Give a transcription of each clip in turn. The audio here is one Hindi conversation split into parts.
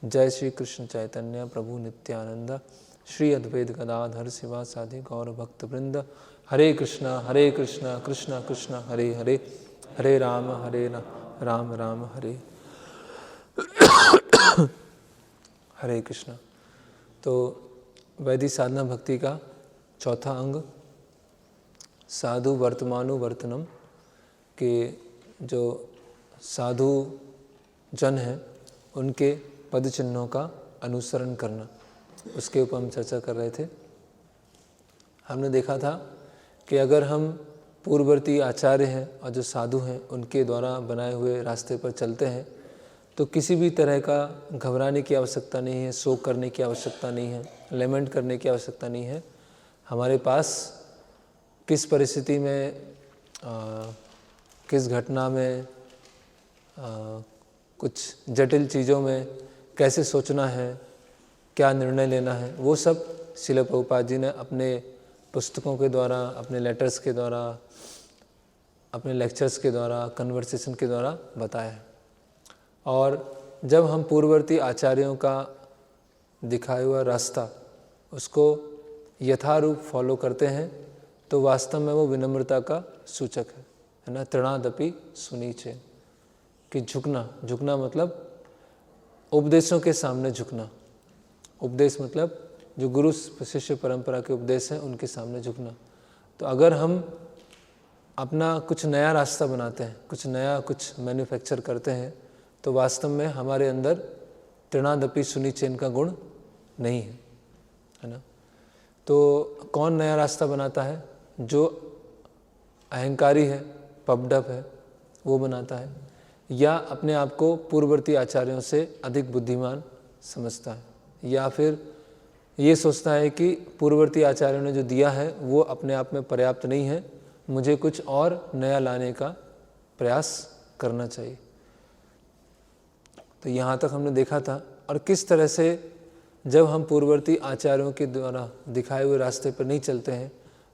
जय श्री कृष्ण चैतन्य प्रभु नित्यानंद, श्री अद्वैत गदाधर शिवासादि गौर भक्तवृंद। हरे कृष्णा कृष्णा कृष्णा हरे हरे, हरे राम राम राम हरे हरे कृष्णा। तो वैदिक साधना भक्ति का चौथा अंग साधु वर्तमानुवर्तनम के जो साधु जन हैं उनके पद चिन्हों का अनुसरण करना, उसके ऊपर हम चर्चा कर रहे थे। हमने देखा था कि अगर हम पूर्ववर्ती आचार्य हैं और जो साधु हैं उनके द्वारा बनाए हुए रास्ते पर चलते हैं तो किसी भी तरह का घबराने की आवश्यकता नहीं है, शोक करने की आवश्यकता नहीं है, लेमेंट करने की आवश्यकता नहीं है। हमारे पास किस परिस्थिति में किस घटना में कुछ जटिल चीज़ों में कैसे सोचना है, क्या निर्णय लेना है, वो सब श्रील प्रभुपाद जी ने अपने पुस्तकों के द्वारा, अपने लेटर्स के द्वारा, अपने लेक्चर्स के द्वारा, कन्वर्सेशन के द्वारा बताया है। और जब हम पूर्ववर्ती आचार्यों का दिखाया हुआ रास्ता उसको यथारूप फॉलो करते हैं तो वास्तव में वो विनम्रता का सूचक है ना। तृणादपि सुनीचे, कि झुकना मतलब उपदेशों के सामने झुकना। उपदेश मतलब जो गुरु शिष्य परंपरा के उपदेश हैं उनके सामने झुकना। तो अगर हम अपना कुछ नया रास्ता बनाते हैं, कुछ मैन्युफैक्चर करते हैं तो वास्तव में हमारे अंदर तृणादपि सुनीचेन का गुण नहीं है ना। तो कौन नया रास्ता बनाता है? जो अहंकारी है, पपडप है, वो बनाता है, या अपने आप को पूर्ववर्ती आचार्यों से अधिक बुद्धिमान समझता है, या फिर ये सोचता है कि पूर्ववर्ती आचार्यों ने जो दिया है वो अपने आप में पर्याप्त नहीं है, मुझे कुछ और नया लाने का प्रयास करना चाहिए। तो यहाँ तक हमने देखा था। और किस तरह से जब हम पूर्ववर्ती आचार्यों के द्वारा दिखाए हुए रास्ते पर नहीं चलते हैं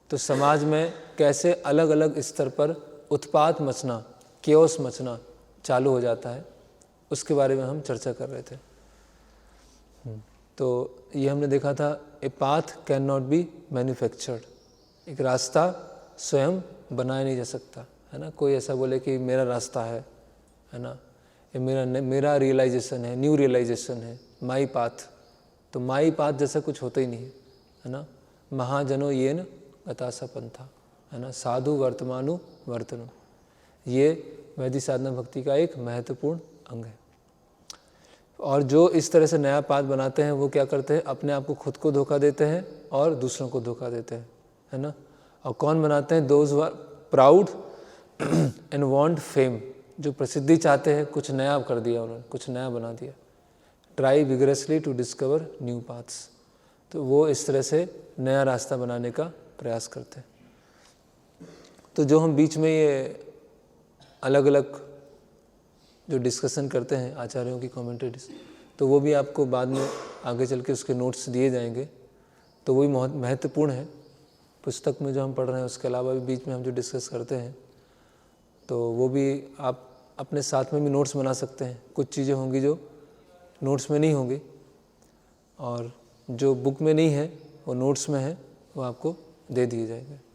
तो समाज में कैसे अलग अलग स्तर पर उत्पात मचना, केओस मचना चालू हो जाता है, उसके बारे में हम चर्चा कर रहे थे। तो ये हमने देखा था, a path can not be manufactured, एक रास्ता स्वयं बनाया नहीं जा सकता है ना। कोई ऐसा बोले कि मेरा रास्ता है ना, ये मेरा रियलाइजेशन है, न्यू रियलाइजेशन है, माई पाथ, तो माई पाथ जैसा कुछ होता ही नहीं है ना। महाजनो ये न गतासा पंथा है ना, साधु वर्तमानु वर्तनु, ये वैदिक साधना भक्ति का एक महत्वपूर्ण अंग है। और जो इस तरह से नया पाथ बनाते हैं वो क्या करते हैं? अपने आप को खुद को धोखा देते हैं और दूसरों को धोखा देते हैं है ना। और कौन बनाते हैं? Those who are proud and want fame, जो प्रसिद्धि चाहते हैं, कुछ नया कर दिया उन्होंने, कुछ नया बना दिया। Try vigorously to discover new paths, तो वो इस तरह से नया रास्ता बनाने का प्रयास करते हैं। तो जो हम बीच में ये अलग अलग जो डिस्कशन करते हैं आचार्यों की कमेंट्रीज, तो वो भी आपको बाद में आगे चल के उसके नोट्स दिए जाएंगे, तो वो भी बहुत महत्वपूर्ण है पुस्तक में जो हम पढ़ रहे हैं। उसके अलावा भी बीच में हम जो डिस्कस करते हैं तो वो भी आप अपने साथ में भी नोट्स बना सकते हैं। कुछ चीज़ें होंगी जो नोट्स में नहीं होंगी, और जो बुक में नहीं है वो नोट्स में है, वो आपको दे दिए जाएंगे।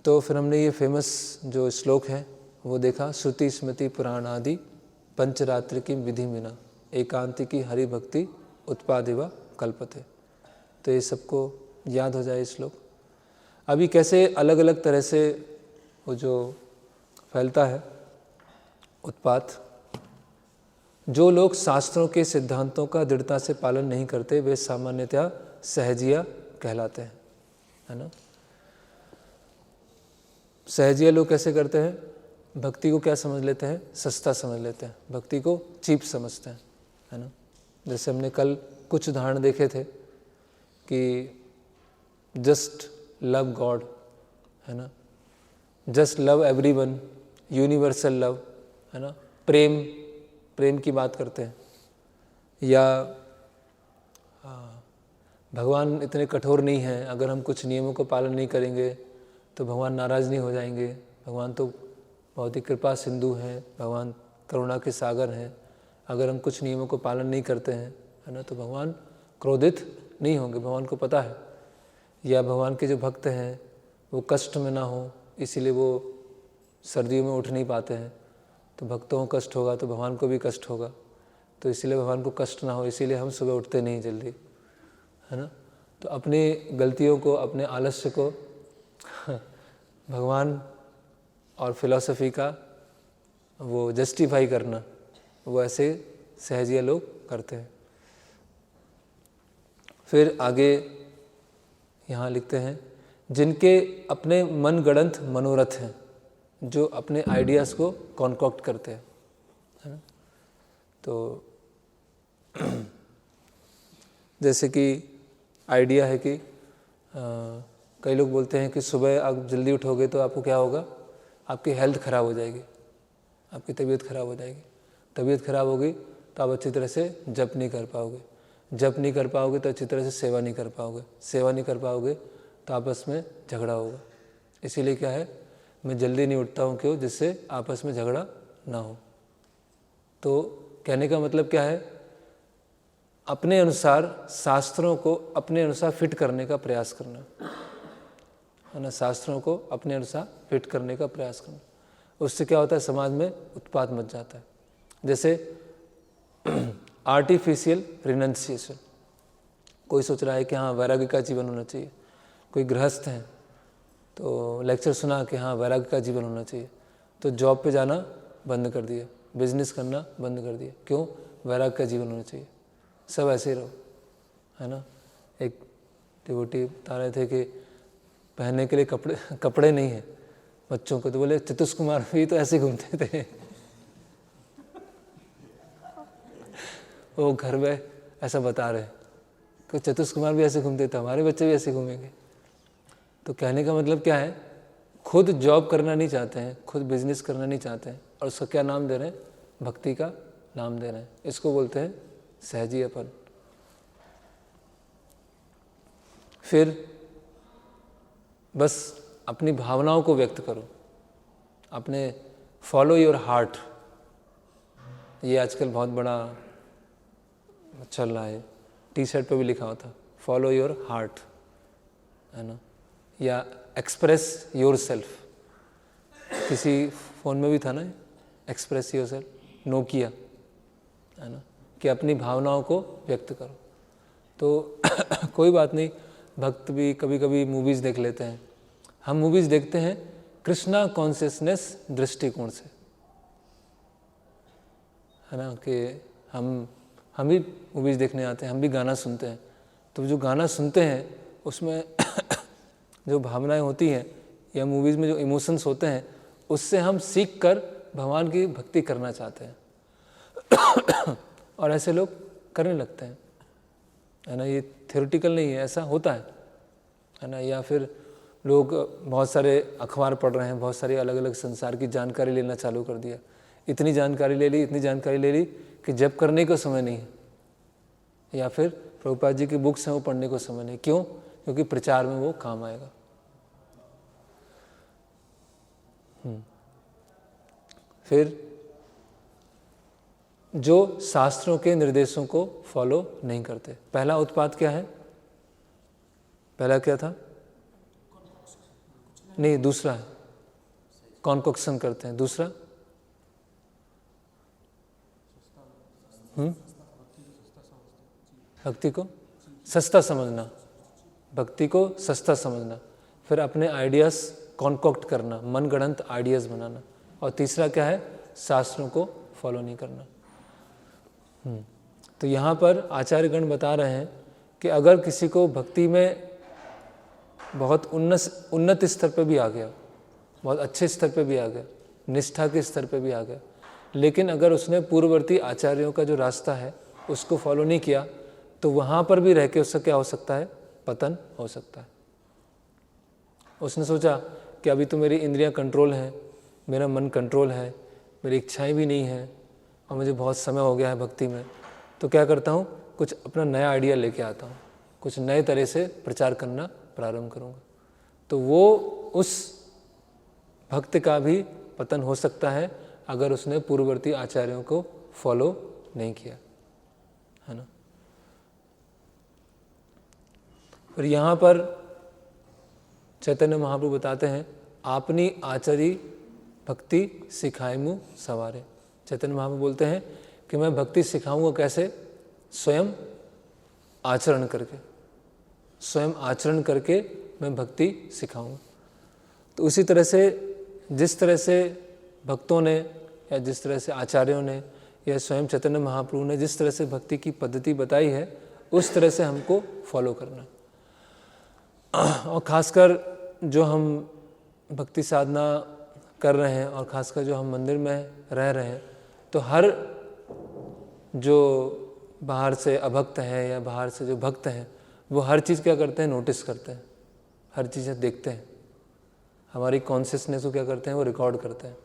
तो फिर हमने ये फेमस जो श्लोक है वो देखा, श्रुति स्मृति पुराण आदि पंचरात्रि की विधि बिना एकांति की हरि भक्ति उत्पादिवा कल्पते। तो ये सबको याद हो जाए श्लोक। अभी कैसे अलग अलग तरह से वो जो फैलता है उत्पात, जो लोग शास्त्रों के सिद्धांतों का दृढ़ता से पालन नहीं करते वे सामान्यतया सहजिया कहलाते हैं है ना। सहजिया लोग कैसे करते हैं? भक्ति को क्या समझ लेते हैं? सस्ता समझ लेते हैं, भक्ति को चीप समझते हैं है ना। जैसे हमने कल कुछ उदाहरण देखे थे कि जस्ट लव गॉड है ना, just love everyone, universal love है ना, प्रेम की बात करते हैं। या भगवान इतने कठोर नहीं हैं, अगर हम कुछ नियमों को पालन नहीं करेंगे तो भगवान नाराज़ नहीं हो जाएंगे, भगवान तो बहुत ही कृपा सिंधु हैं, भगवान करुणा के सागर हैं, अगर हम कुछ नियमों को पालन नहीं करते हैं, है ना, तो भगवान क्रोधित नहीं होंगे, भगवान को पता है। या भगवान के जो भक्त हैं वो कष्ट में ना हो, इसीलिए वो सर्दियों में उठ नहीं पाते हैं, तो भक्तों को कष्ट होगा तो भगवान को भी कष्ट होगा, तो इसीलिए भगवान को कष्ट ना हो, इसीलिए हम सुबह उठते नहीं जल्दी, है ना। तो अपनी गलतियों को, अपने आलस्य को भगवान और फिलॉसफी का वो जस्टिफाई करना, वो ऐसे सहजिया लोग करते हैं। फिर आगे यहाँ लिखते हैं, जिनके अपने मनगढ़ंत मनोरथ हैं, जो अपने आइडियाज़ को कॉन्कॉक्ट करते हैं, है ना। तो जैसे कि आइडिया है कि कई लोग बोलते हैं कि सुबह आप जल्दी उठोगे तो आपको क्या होगा, आपकी हेल्थ ख़राब हो जाएगी, आपकी तबीयत ख़राब हो जाएगी, तबीयत ख़राब होगी तो आप अच्छी तरह से जप नहीं कर पाओगे, जप नहीं कर पाओगे तो अच्छी तरह से सेवा नहीं कर पाओगे, सेवा नहीं कर पाओगे तो आपस में झगड़ा होगा। इसीलिए क्या है, मैं जल्दी नहीं उठता हूँ, क्यों, जिससे आपस में झगड़ा ना हो। तो कहने का मतलब क्या है, अपने अनुसार शास्त्रों को अपने अनुसार फिट करने का प्रयास करना, है ना, शास्त्रों को अपने अनुसार फिट करने का प्रयास करना। उससे क्या होता है, समाज में उत्पात मच जाता है। जैसे आर्टिफिशियल रिनंसिएशन, कोई सोच रहा है कि हाँ वैराग्य का जीवन होना चाहिए, कोई गृहस्थ हैं तो लेक्चर सुना कि हाँ वैराग्य का जीवन होना चाहिए, तो जॉब पे जाना बंद कर दिया, बिजनेस करना बंद कर दिया, क्यों, वैराग्य का जीवन होना चाहिए, सब ऐसे ही रहो, है ना। एक डिवोटी बता रहे थे कि पहनने के लिए कपड़े नहीं हैं बच्चों को, तो बोले चतुष कुमार भी तो ऐसे घूमते थे वो घर में ऐसा बता रहे कि चतुष कुमार भी ऐसे घूमते थे, हमारे बच्चे भी ऐसे घूमेंगे। तो कहने का मतलब क्या है, खुद जॉब करना नहीं चाहते हैं, खुद बिजनेस करना नहीं चाहते हैं, और उसका क्या नाम दे रहे हैं, भक्ति का नाम दे रहे हैं। इसको बोलते हैं सहजीपन। फिर बस अपनी भावनाओं को व्यक्त करो, अपने फॉलो योर हार्ट, ये आजकल बहुत बड़ा चल रहा है, टी शर्ट पे भी लिखा होता, फॉलो योर हार्ट, है ना, या एक्सप्रेस योर सेल्फ, किसी फ़ोन में भी था ना, एक्सप्रेस योर सेल्फ, नोकिया, है ना, कि अपनी भावनाओं को व्यक्त करो। तो कोई बात नहीं, भक्त भी कभी कभी मूवीज़ देख लेते हैं। हम मूवीज़ देखते हैं कृष्णा कॉन्शियसनेस दृष्टिकोण से, है ना, कि हम भी मूवीज़ देखने आते हैं, हम भी गाना सुनते हैं, तो जो गाना सुनते हैं उसमें जो भावनाएं होती हैं या मूवीज़ में जो इमोशंस होते हैं, उससे हम सीख कर भगवान की भक्ति करना चाहते हैं और ऐसे लोग करने लगते हैं, है ना। ये थ्योरेटिकल नहीं है, ऐसा होता है ना। या फिर लोग बहुत सारे अखबार पढ़ रहे हैं, बहुत सारी अलग अलग संसार की जानकारी लेना चालू कर दिया, इतनी जानकारी ले ली, इतनी जानकारी ले ली कि जप करने को समय नहीं है, या फिर प्रभुपाद जी की बुक्स हैं वो पढ़ने को समय नहीं। क्यों? क्योंकि प्रचार में वो काम आएगा। फिर जो शास्त्रों के निर्देशों को फॉलो नहीं करते। पहला उत्पाद क्या है? पहला क्या था? नहीं, दूसरा है कॉन्कोक्शन करते हैं। दूसरा भक्ति को सस्ता समझना, भक्ति को सस्ता समझना। फिर अपने आइडियाज़ कॉन्कॉक्ट करना, मनगढ़ंत आइडियाज़ बनाना। और तीसरा क्या है? शास्त्रों को फॉलो नहीं करना। तो यहाँ पर आचार्यगण बता रहे हैं कि अगर किसी को भक्ति में बहुत उन्नत स्तर पे भी आ गया, बहुत अच्छे स्तर पे भी आ गया, निष्ठा के स्तर पे भी आ गया, लेकिन अगर उसने पूर्ववर्ती आचार्यों का जो रास्ता है उसको फॉलो नहीं किया, तो वहाँ पर भी रह के उसका क्या हो सकता है? पतन हो सकता है। उसने सोचा कि अभी तो मेरी इंद्रियां कंट्रोल हैं, मेरा मन कंट्रोल है, मेरी इच्छाएं भी नहीं हैं और मुझे बहुत समय हो गया है भक्ति में, तो क्या करता हूँ, कुछ अपना नया आइडिया लेके आता हूँ, कुछ नए तरह से प्रचार करना प्रारंभ करूँगा। तो वो उस भक्त का भी पतन हो सकता है अगर उसने पूर्ववर्ती आचार्यों को फॉलो नहीं किया, है ना। फिर यहाँ पर चैतन्य महाप्रभु बताते हैं, आपनी आचरी भक्ति सिखाएमु सवारे। चैतन्य महाप्रभु बोलते हैं कि मैं भक्ति सिखाऊंगा कैसे? स्वयं आचरण करके, स्वयं आचरण करके मैं भक्ति सिखाऊंगा। तो उसी तरह से जिस तरह से भक्तों ने या जिस तरह से आचार्यों ने या स्वयं चैतन्य महाप्रभु ने जिस तरह से भक्ति की पद्धति बताई है, उस तरह से हमको फॉलो करना। और ख़ासकर जो हम भक्ति साधना कर रहे हैं और ख़ासकर जो हम मंदिर में रह रहे हैं, तो हर जो बाहर से अभक्त हैं या बाहर से जो भक्त हैं, वो हर चीज़ क्या करते हैं? नोटिस करते हैं, हर चीज़ें देखते हैं। हमारी कॉन्शियसनेस को क्या करते हैं? वो रिकॉर्ड करते हैं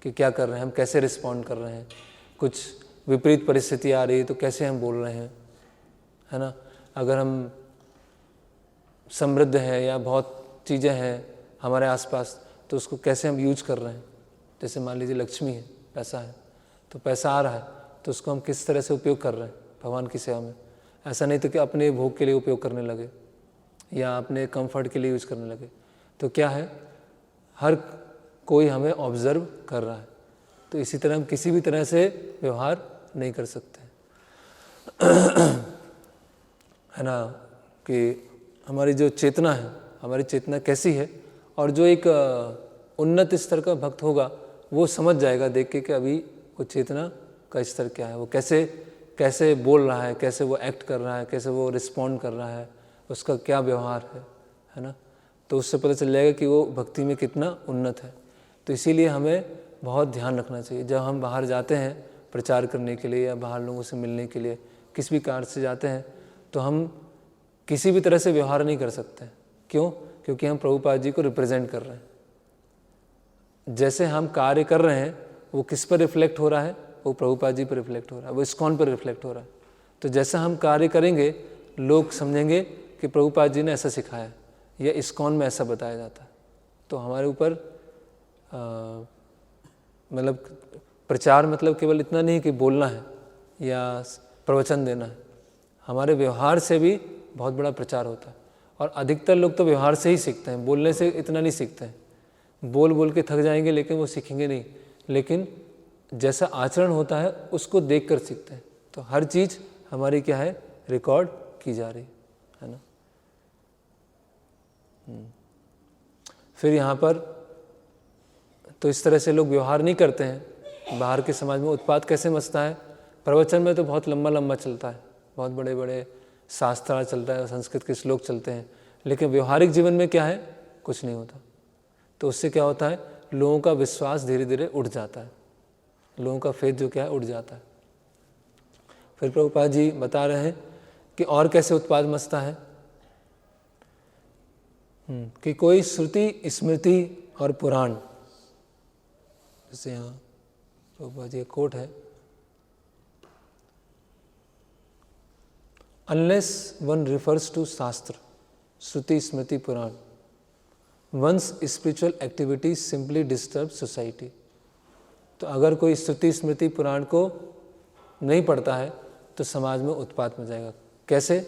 कि क्या कर रहे हैं हम, कैसे रिस्पॉन्ड कर रहे हैं, कुछ विपरीत परिस्थिति आ रही है तो कैसे हम बोल रहे हैं, है ना। अगर हम समृद्ध हैं या बहुत चीज़ें हैं हमारे आसपास, तो उसको कैसे हम यूज कर रहे हैं। जैसे मान लीजिए लक्ष्मी है, पैसा है, तो पैसा आ रहा है तो उसको हम किस तरह से उपयोग कर रहे हैं भगवान की सेवा में। ऐसा नहीं तो कि अपने भोग के लिए उपयोग करने लगे या अपने कंफर्ट के लिए यूज करने लगे। तो क्या है, हर कोई हमें ऑब्जर्व कर रहा है, तो इसी तरह हम किसी भी तरह से व्यवहार नहीं कर सकते, है ना। कि हमारी जो चेतना है, हमारी चेतना कैसी है, और जो एक उन्नत स्तर का भक्त होगा वो समझ जाएगा देख के कि अभी वो चेतना का स्तर क्या है, वो कैसे कैसे बोल रहा है, कैसे वो एक्ट कर रहा है, कैसे वो रिस्पॉन्ड कर रहा है, उसका क्या व्यवहार है ना। तो उससे पता चल जाएगा कि वो भक्ति में कितना उन्नत है। तो इसीलिए हमें बहुत ध्यान रखना चाहिए जब हम बाहर जाते हैं प्रचार करने के लिए या बाहर लोगों से मिलने के लिए, किसी भी कार्य से जाते हैं, तो हम किसी भी तरह से व्यवहार नहीं कर सकते। क्यों? क्योंकि हम प्रभुपाद जी को रिप्रेजेंट कर रहे हैं। जैसे हम कार्य कर रहे हैं वो किस पर रिफ्लेक्ट हो रहा है? वो प्रभुपाद जी पर रिफ्लेक्ट हो रहा है, वो इस्कॉन पर रिफ्लेक्ट हो रहा है। तो जैसा हम कार्य करेंगे लोग समझेंगे कि प्रभुपाद जी ने ऐसा सिखाया या इस्कॉन में ऐसा बताया जाता है। तो हमारे ऊपर मतलब प्रचार मतलब केवल इतना नहीं कि बोलना है या प्रवचन देना है, हमारे व्यवहार से भी बहुत बड़ा प्रचार होता है। और अधिकतर लोग तो व्यवहार से ही सीखते हैं, बोलने से इतना नहीं सीखते हैं। बोल बोल के थक जाएंगे लेकिन वो सीखेंगे नहीं, लेकिन जैसा आचरण होता है उसको देख कर सीखते हैं। तो हर चीज़ हमारी क्या है? रिकॉर्ड की जा रही है ना। फिर यहाँ पर तो इस तरह से लोग व्यवहार नहीं करते हैं। बाहर के समाज में उत्पात कैसे मचता है? प्रवचन में तो बहुत लंबा लंबा चलता है, बहुत बड़े बड़े शास्त्र चलता है, संस्कृत के श्लोक चलते हैं, लेकिन व्यवहारिक जीवन में क्या है? कुछ नहीं होता। तो उससे क्या होता है? लोगों का विश्वास धीरे धीरे उठ जाता है, लोगों का फेथ जो क्या है उठ जाता है। फिर प्रभुपाद जी बता रहे हैं कि और कैसे उत्पाद मचता है कि कोई श्रुति स्मृति और पुराण, जैसे यहाँ प्रभुपाद जी का कोट है, unless one refers to शास्त्र, श्रुति स्मृति पुराण, one's spiritual activities simply disturb society। तो अगर कोई श्रुति स्मृति पुराण को नहीं पढ़ता है तो समाज में उत्पात मच जाएगा। कैसे?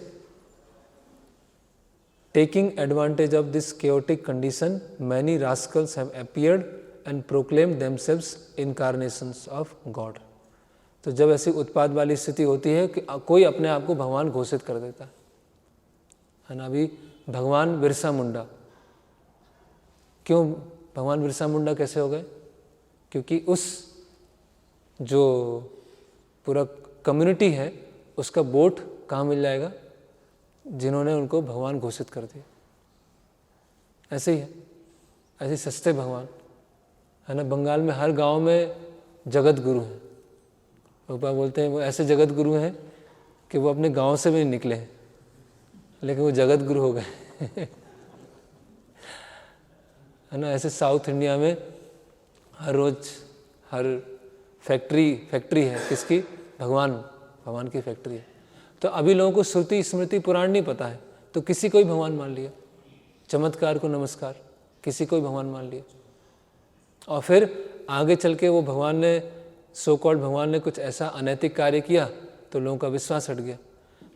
Taking advantage of this chaotic condition, many rascals have appeared and proclaimed themselves incarnations of God। तो जब ऐसी उत्पाद वाली स्थिति होती है कि कोई अपने आप को भगवान घोषित कर देता है ना। अभी भगवान बिरसा मुंडा, क्यों भगवान बिरसा मुंडा कैसे हो गए? क्योंकि उस जो पूरा कम्युनिटी है उसका वोट कहाँ मिल जाएगा? जिन्होंने उनको भगवान घोषित कर दिया। ऐसे ही है, ऐसे सस्ते भगवान है ना। बंगाल में हर गांव में जगत गुरु हैं। पापा बोलते हैं वो ऐसे जगत गुरु हैं कि वो अपने गांव से भी नहीं निकले हैं, लेकिन वो जगत गुरु हो गए है ना। ऐसे साउथ इंडिया में हर रोज हर फैक्ट्री है किसकी? भगवान की फैक्ट्री है। तो अभी लोगों को श्रुति स्मृति पुराण नहीं पता है, तो किसी को भी भगवान मान लिया, चमत्कार को नमस्कार, किसी को भी भगवान मान लिया। और फिर आगे चल के वो भगवान ने सो कॉल्ड भगवान ने कुछ ऐसा अनैतिक कार्य किया तो लोगों का विश्वास हट गया।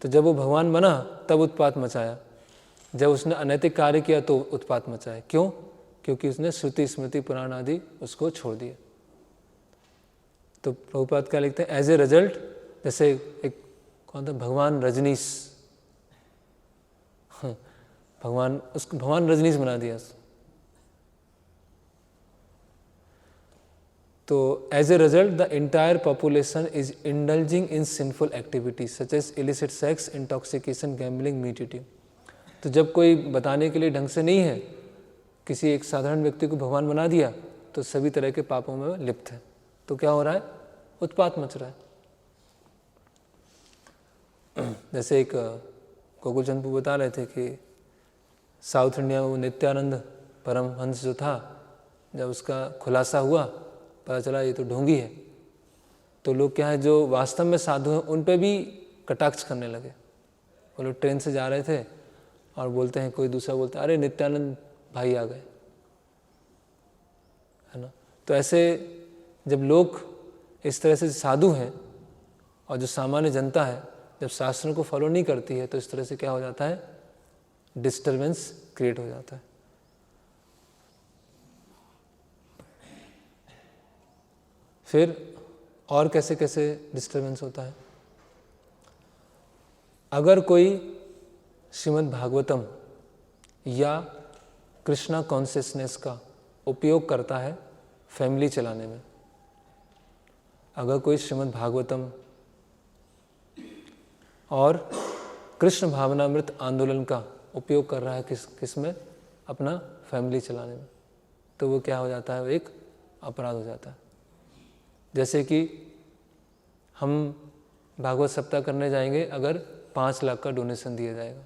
तो जब वो भगवान बना तब उत्पात मचाया, जब उसने अनैतिक कार्य किया तो उत्पात मचाया। क्यों? क्योंकि उसने श्रुति स्मृति पुराण आदि उसको छोड़ दिया। तो प्रभुपाद क्या लिखते हैं, एज ए रिजल्ट, जैसे एक कौन था, भगवान रजनीश, भगवान रजनीश बना दिया उसको। तो as a result the entire population is indulging in sinful activities such as illicit sex, intoxication, gambling, meat eating. तो जब कोई बताने के लिए ढंग से नहीं है, किसी एक साधारण व्यक्ति को भगवान बना दिया तो सभी तरह के पापों में लिप्त है। तो क्या हो रहा है, उत्पात मच रहा है। जैसे एक गोकुल चंद प्रभु बता रहे थे कि साउथ इंडिया में वो नित्यानंद परमहंस जो था, जब उसका खुलासा हुआ पता चला ये तो ढोंगी है, तो लोग क्या है जो वास्तव में साधु हैं उन पे भी कटाक्ष करने लगे। वो लोग ट्रेन से जा रहे थे और बोलते हैं, कोई दूसरा बोलता है अरे नित्यानंद भाई आ गए, है ना। तो ऐसे जब लोग इस तरह से साधु हैं और जो सामान्य जनता है जब शास्त्रों को फॉलो नहीं करती है तो इस तरह से क्या हो जाता है, डिस्टर्बेंस क्रिएट हो जाता है। फिर और कैसे कैसे डिस्टर्बेंस होता है, अगर कोई श्रीमद् भागवतम या कृष्णा कॉन्शियसनेस का उपयोग करता है फैमिली चलाने में, अगर कोई श्रीमद् भागवतम और कृष्ण भावनामृत आंदोलन का उपयोग कर रहा है किस में, अपना फैमिली चलाने में, तो वो क्या हो जाता है, वो एक अपराध हो जाता है। जैसे कि हम भागवत सप्ताह करने जाएंगे, अगर 5 लाख का डोनेशन दिया जाएगा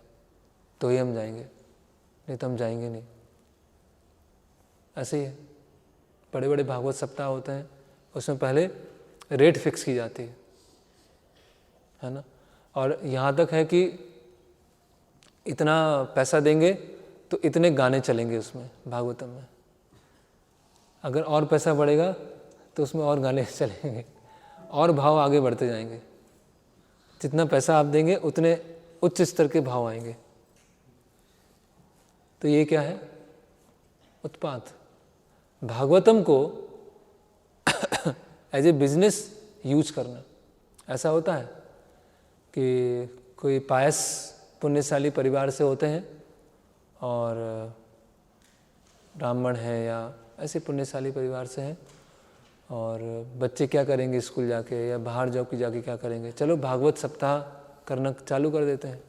तो ही हम जाएंगे, नहीं तो हम जाएंगे नहीं। ऐसे ही है, बड़े बड़े भागवत सप्ताह होते हैं, उसमें पहले रेट फिक्स की जाती है ना। और यहाँ तक है कि इतना पैसा देंगे तो इतने गाने चलेंगे उसमें भागवतम में, अगर और पैसा बढ़ेगा तो उसमें और गाने चलेंगे और भाव आगे बढ़ते जाएंगे। जितना पैसा आप देंगे उतने उच्च स्तर के भाव आएंगे। तो ये क्या है, उत्पात। भागवतम को एज ए बिजनेस यूज करना। ऐसा होता है कि कोई पायस पुण्यशाली परिवार से होते हैं और ब्राह्मण है या ऐसे पुण्यशाली परिवार से हैं, और बच्चे क्या करेंगे स्कूल जाके या बाहर जाके क्या करेंगे, चलो भागवत सप्ताह करना चालू कर देते हैं,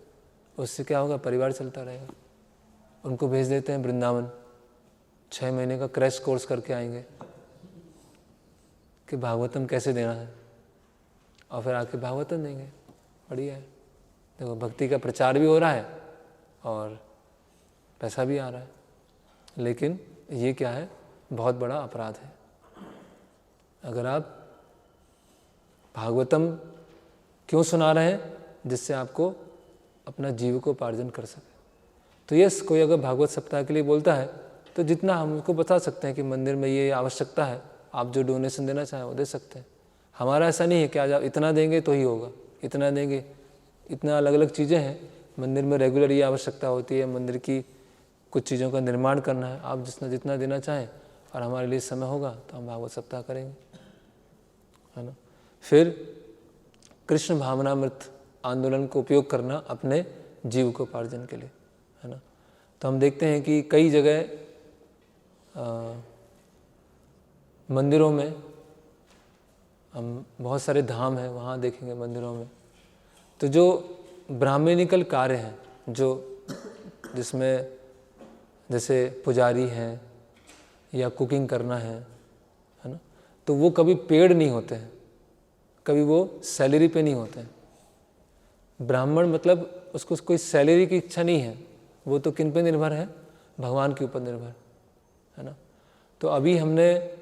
उससे क्या होगा, परिवार चलता रहेगा। उनको भेज देते हैं वृंदावन, 6 महीने का क्रैश कोर्स करके आएंगे कि भागवतम कैसे देना है, और फिर आके भागवतम देंगे। बढ़िया है, देखो भक्ति का प्रचार भी हो रहा है और पैसा भी आ रहा है। लेकिन ये क्या है, बहुत बड़ा अपराध है। अगर आप भागवतम क्यों सुना रहे हैं, जिससे आपको अपना जीविकोपार्जन कर सके। तो यस, कोई अगर भागवत सप्ताह के लिए बोलता है तो जितना हम उसको बता सकते हैं कि मंदिर में ये आवश्यकता है, आप जो डोनेशन देना चाहें वो दे सकते हैं। हमारा ऐसा नहीं है कि आज आप इतना देंगे तो ही होगा, इतना देंगे, इतना अलग अलग चीज़ें हैं। मंदिर में रेगुलर ये आवश्यकता होती है, मंदिर की कुछ चीज़ों का निर्माण करना है, आप जितना देना चाहें और हमारे लिए समय होगा तो हम भागवत सप्ताह करेंगे, है ना। फिर कृष्ण भावनामृत आंदोलन को उपयोग करना अपने जीविकोपार्जन के लिए, है ना। तो हम देखते हैं कि कई जगह मंदिरों में, हम बहुत सारे धाम हैं वहाँ देखेंगे मंदिरों में, तो जो ब्राह्मणिकल कार्य हैं, जो जिसमें जैसे पुजारी हैं या कुकिंग करना है ना, तो वो कभी पेड नहीं होते हैं, कभी वो सैलरी पे नहीं होते हैं। ब्राह्मण मतलब उसको कोई सैलरी की इच्छा नहीं है, वो तो किन पे निर्भर है, भगवान के ऊपर निर्भर, है ना। तो अभी हमने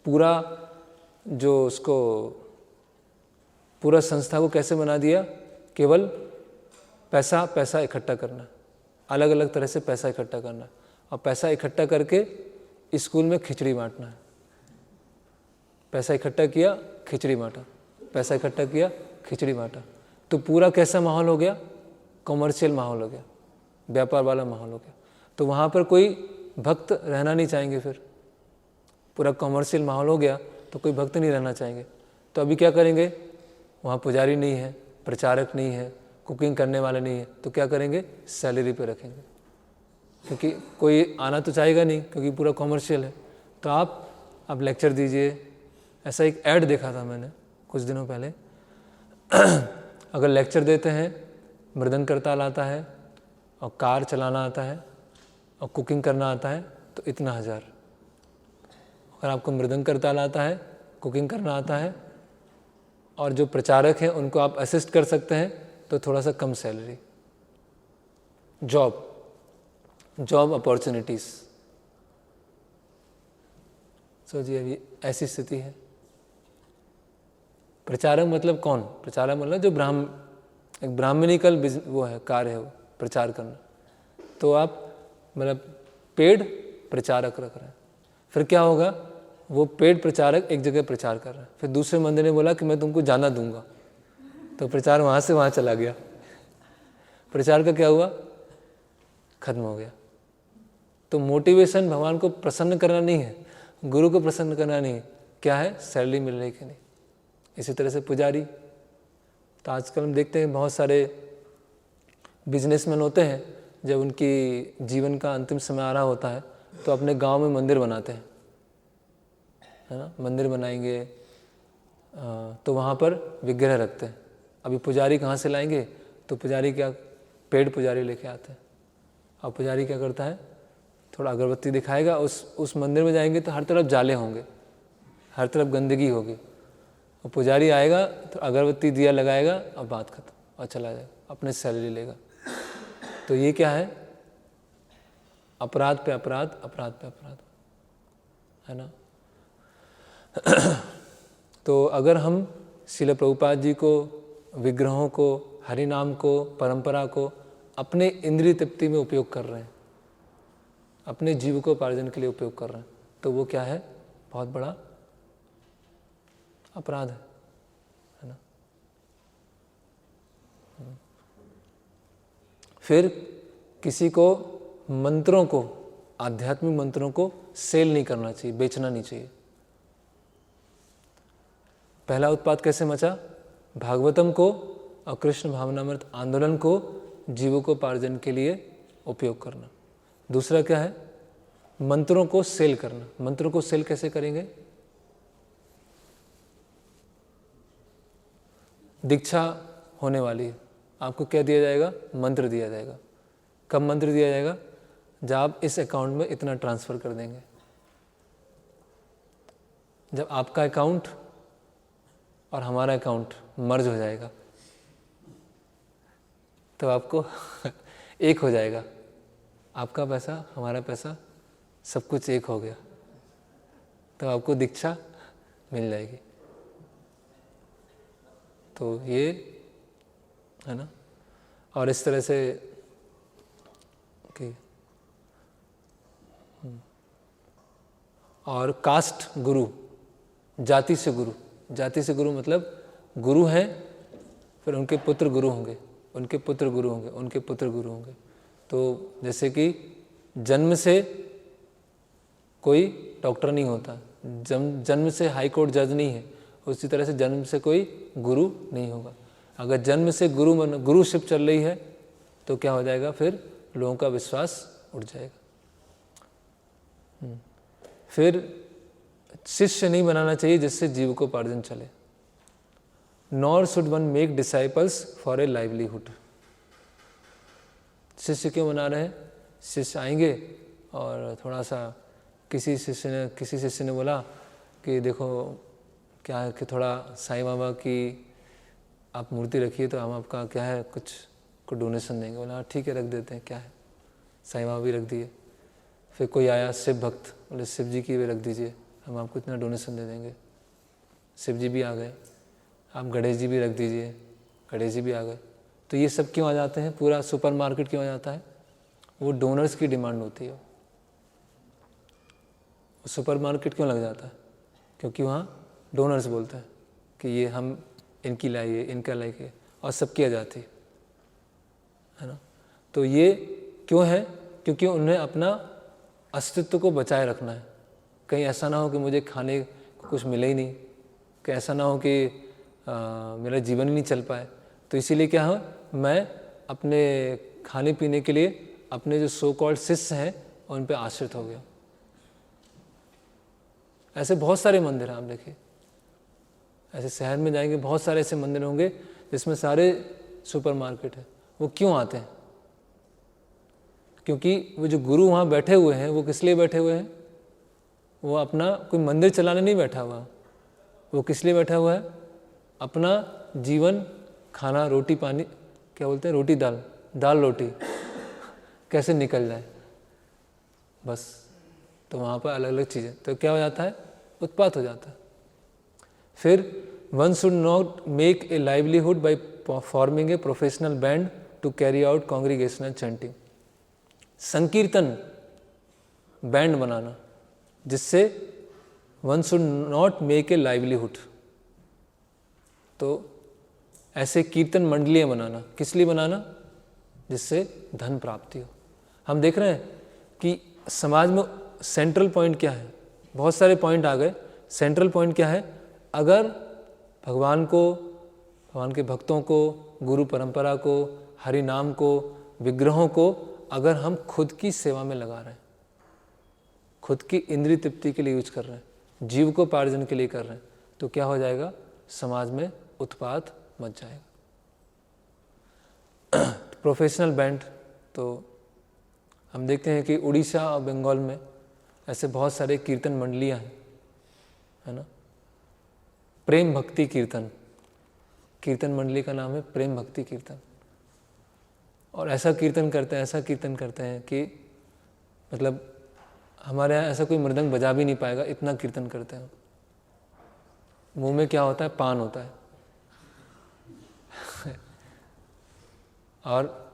पूरा जो उसको पूरा संस्था को कैसे बना दिया, केवल पैसा इकट्ठा करना, अलग अलग तरह से पैसा इकट्ठा करना, और पैसा इकट्ठा करके स्कूल में खिचड़ी बांटना है। पैसा इकट्ठा किया, खिचड़ी बांटा, पैसा इकट्ठा किया, खिचड़ी बांटा, तो पूरा कैसा माहौल हो गया? कॉमर्शियल माहौल हो गया, व्यापार वाला माहौल हो गया। तो वहाँ पर कोई भक्त रहना नहीं चाहेंगे। फिर पूरा कॉमर्शियल माहौल हो गया तो कोई भक्त नहीं रहना चाहेंगे। तो अभी क्या करेंगे? वहाँ पुजारी नहीं है, प्रचारक नहीं है, कुकिंग करने वाले नहीं है, तो क्या करेंगे? सैलरी पे रखेंगे, क्योंकि कोई आना तो चाहेगा नहीं, क्योंकि पूरा कॉमर्शियल है। तो आप लेक्चर दीजिए। ऐसा एक ऐड देखा था मैंने कुछ दिनों पहले। अगर लेक्चर देते हैं, मृदंग करताल आता है और कार चलाना आता है और कुकिंग करना आता है तो इतना 1000। अगर आपको मृदंग करताल आता है, कुकिंग करना आता है और जो प्रचारक हैं उनको आप असिस्ट कर सकते हैं तो थोड़ा सा कम सैलरी। Job opportunities. सोचिए अभी ऐसी स्थिति है। प्रचारक मतलब कौन? प्रचारक मतलब जो एक ब्राह्मणिकल वो है, कार्य है वो प्रचार करना। तो आप मतलब पेड प्रचारक रख रहे हैं। फिर क्या होगा? वो पेड प्रचारक एक जगह प्रचार कर रहा है, फिर दूसरे मंदिर ने बोला कि मैं तुमको जाना दूंगा, तो प्रचार वहाँ से वहाँ चला गया। प्रचार का क्या हुआ? खत्म हो गया। तो मोटिवेशन भगवान को प्रसन्न करना नहीं है, गुरु को प्रसन्न करना नहीं है, क्या है? सैलरी मिल रही कि नहीं। इसी तरह से पुजारी। तो आजकल हम देखते हैं बहुत सारे बिजनेसमैन होते हैं, जब उनकी जीवन का अंतिम समय आ रहा होता है तो अपने गांव में मंदिर बनाते हैं, है ना, मंदिर बनाएंगे तो वहाँ पर विग्रह रखते हैं। अभी पुजारी कहाँ से लाएंगे? तो पुजारी क्या, पेड़ पुजारी लेके आते हैं। और पुजारी क्या करता है? थोड़ा अगरबत्ती दिखाएगा, उस मंदिर में जाएंगे तो हर तरफ जाले होंगे, हर तरफ गंदगी होगी, और पुजारी आएगा तो अगरबत्ती दिया लगाएगा और बात खत्म, और चला जाएगा, अपने सैलरी लेगा। तो ये क्या है? अपराध पे अपराध, अपराध पे अपराध, है ना। तो अगर हम श्रील प्रभुपाद जी को, विग्रहों को, हरि नाम को, परंपरा को अपने इंद्रिय तृप्ति में उपयोग कर रहे हैं, अपने जीविकोपार्जन के लिए उपयोग कर रहे हैं, तो वो क्या है? बहुत बड़ा अपराध है ना। फिर किसी को मंत्रों को, आध्यात्मिक मंत्रों को सेल नहीं करना चाहिए, बेचना नहीं चाहिए। पहला उत्पात कैसे मचा? भागवतम को और कृष्ण भावनामृत आंदोलन को जीविकोपार्जन के लिए उपयोग करना। दूसरा क्या है? मंत्रों को सेल करना। मंत्रों को सेल कैसे करेंगे? दीक्षा होने वाली है, आपको क्या दिया जाएगा? मंत्र दिया जाएगा। कब मंत्र दिया जाएगा? जब आप इस अकाउंट में इतना ट्रांसफ़र कर देंगे। जब आपका अकाउंट और हमारा अकाउंट मर्ज हो जाएगा तो आपको एक हो जाएगा, आपका पैसा, हमारा पैसा, सब कुछ एक हो गया, तो आपको दीक्षा मिल जाएगी। तो ये है ना। और इस तरह से कि और कास्ट गुरु, जाति से गुरु। जाति से गुरु मतलब गुरु हैं, फिर उनके पुत्र गुरु होंगे, उनके पुत्र गुरु होंगे, उनके पुत्र गुरु होंगे। तो जैसे कि जन्म से कोई डॉक्टर नहीं होता, जन्म से हाई कोर्ट जज नहीं है, उसी तरह से जन्म से कोई गुरु नहीं होगा। अगर जन्म से गुरुशिप चल रही है तो क्या हो जाएगा? फिर लोगों का विश्वास उठ जाएगा। फिर शिष्य नहीं बनाना चाहिए जिससे जीविकोपार्जन चले। Nor should one make disciples for a livelihood. शिष्य क्यों बना रहे हैं? शिष्य आएंगे और थोड़ा सा किसी शिष्य ने बोला कि देखो क्या है कि थोड़ा साईं बाबा की आप मूर्ति रखिए तो हम आपका क्या है कुछ को डोनेशन देंगे। बोला ठीक है रख देते हैं, क्या है। साईं बाबा भी रख दिए। फिर कोई आया शिव भक्त, बोले शिव जी की भी रख दीजिए, हम आपको इतना डोनेशन दे देंगे। शिव जी भी आ गए। आप गणेश जी भी रख दीजिए, गणेश जी भी आ गए। तो ये सब क्यों आ जाते हैं? पूरा सुपर मार्केट क्यों आ जाता है? वो डोनर्स की डिमांड होती है। सुपर मार्केट क्यों लग जाता है? क्योंकि वहाँ डोनर्स बोलते हैं कि ये हम इनकी लाइए, इनका लाइए, और सबकी आजादी, है ना। तो ये क्यों है? क्योंकि उन्हें अपना अस्तित्व को बचाए रखना है। कहीं ऐसा ना हो कि मुझे खाने को कुछ मिले ही नहीं, कहीं ऐसा ना हो कि मेरा जीवन ही नहीं चल पाए। तो इसीलिए क्या हो, मैं अपने खाने पीने के लिए अपने जो सो कॉल्ड शिष्य हैं उन पे आश्रित हो गया। ऐसे बहुत सारे मंदिर हैं, आप देखिए, ऐसे शहर में जाएंगे बहुत सारे ऐसे मंदिर होंगे जिसमें सारे सुपरमार्केट है। वो क्यों आते हैं? क्योंकि वो जो गुरु वहाँ बैठे हुए हैं वो किस लिए बैठे हुए हैं? वो अपना कोई मंदिर चलाने नहीं बैठा हुआ, वो किस लिए बैठा हुआ है? अपना जीवन, खाना, रोटी पानी, क्या बोलते हैं, रोटी दाल, दाल रोटी कैसे निकल जाए, बस। तो वहाँ पर अलग अलग चीज़ें, तो क्या हो जाता है, उत्पात हो जाता है। फिर one should not make a livelihood by forming a professional band to carry out congregational chanting. संकीर्तन बैंड बनाना, जिससे one should not make a livelihood. तो ऐसे कीर्तन मंडलियाँ बनाना, किस लिए बनाना? जिससे धन प्राप्ति हो। हम देख रहे हैं कि समाज में सेंट्रल पॉइंट क्या है? बहुत सारे पॉइंट आ गए। सेंट्रल पॉइंट क्या है? अगर भगवान को, भगवान के भक्तों को, गुरु परंपरा को, हरि नाम को, विग्रहों को अगर हम खुद की सेवा में लगा रहे हैं, खुद की इंद्रिय तृप्ति के लिए यूज कर रहे हैं, जीविकोपार्जन के लिए कर रहे हैं, तो क्या हो जाएगा? समाज में उत्पात मच जाएगा। प्रोफेशनल बैंड, तो हम देखते हैं कि उड़ीसा और बंगाल में ऐसे बहुत सारे कीर्तन मंडलियाँ हैं, है ना। प्रेम भक्ति कीर्तन, कीर्तन मंडली का नाम है प्रेम भक्ति कीर्तन। और ऐसा कीर्तन करते हैं, ऐसा कीर्तन करते हैं कि मतलब हमारे यहाँ ऐसा कोई मृदंग बजा भी नहीं पाएगा, इतना कीर्तन करते हैं। मुंह में क्या होता है? पान होता है। और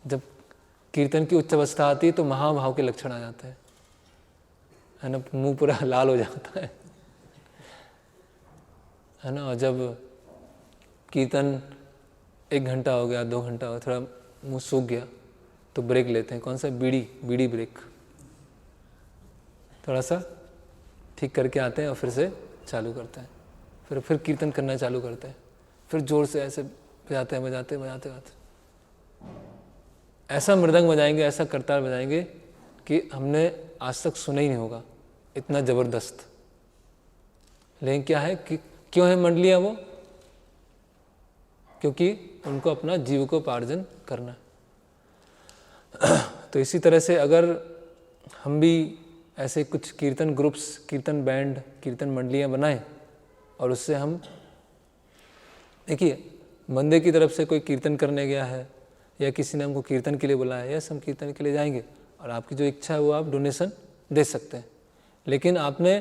जब कीर्तन की उच्च अवस्था आती है तो महाभाव के लक्षण आ जाते हैं, है ना। मुंह पूरा लाल हो जाता है ना। और जब कीर्तन 1 घंटा हो गया, 2 घंटा हो गया, थोड़ा मुंह सूख गया, तो ब्रेक लेते हैं। कौन सा? बीड़ी ब्रेक। थोड़ा सा ठीक करके आते हैं और फिर से चालू करते हैं, फिर कीर्तन करना चालू करते हैं, फिर जोर से ऐसे बजाते ऐसा मृदंग बजाएंगे, ऐसा करतार बजाएंगे कि हमने आज तक सुना ही नहीं होगा, इतना ज़बरदस्त। लेकिन क्या है कि क्यों है मंडलियाँ वो? क्योंकि उनको अपना जीविकोपार्जन करना है। तो इसी तरह से अगर हम भी ऐसे कुछ कीर्तन ग्रुप्स, कीर्तन बैंड, कीर्तन मंडलियाँ बनाएं और उससे हम, देखिए, मंदिर की तरफ से कोई कीर्तन करने गया है या किसी ने हमको कीर्तन के लिए बुलाया है, यस हम कीर्तन के लिए जाएंगे और आपकी जो इच्छा है वो आप डोनेशन दे सकते हैं। लेकिन आपने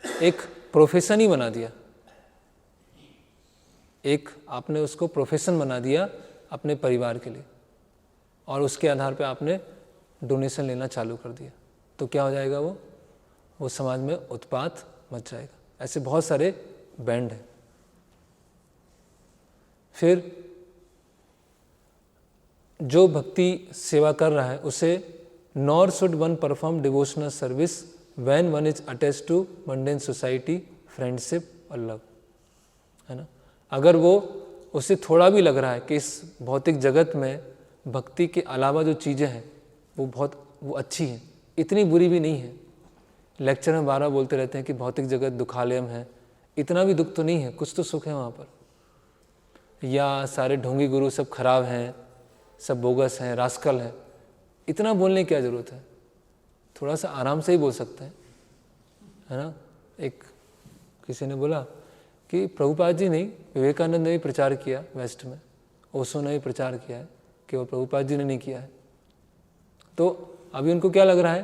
एक प्रोफेशन ही बना दिया, एक आपने उसको प्रोफेशन बना दिया अपने परिवार के लिए, और उसके आधार पे आपने डोनेशन लेना चालू कर दिया, तो क्या हो जाएगा? वो समाज में उत्पात मच जाएगा। ऐसे बहुत सारे बैंड हैं। फिर जो भक्ति सेवा कर रहा है उसे nor should one perform devotional service when one is attached to mundane society, friendship और लव, है ना। अगर वो उसे थोड़ा भी लग रहा है कि इस भौतिक जगत में भक्ति के अलावा जो चीज़ें हैं वो अच्छी हैं, इतनी बुरी भी नहीं है। लेक्चर में 12 बोलते रहते हैं कि भौतिक जगत दुखालयम है, इतना भी दुख तो नहीं है, कुछ तो सुख है वहाँ पर। या सारे ढोंगी गुरु सब खराब हैं, सब बोगस हैं, रास्कल हैं, इतना बोलने की क्या ज़रूरत है? थोड़ा सा आराम से ही बोल सकते हैं, है ना। एक किसी ने बोला कि प्रभुपाद जी नहीं, विवेकानंद ने भी प्रचार किया वेस्ट में, ओशो ने भी प्रचार किया है, केवल प्रभुपाद जी ने नहीं किया है। तो अभी उनको क्या लग रहा है?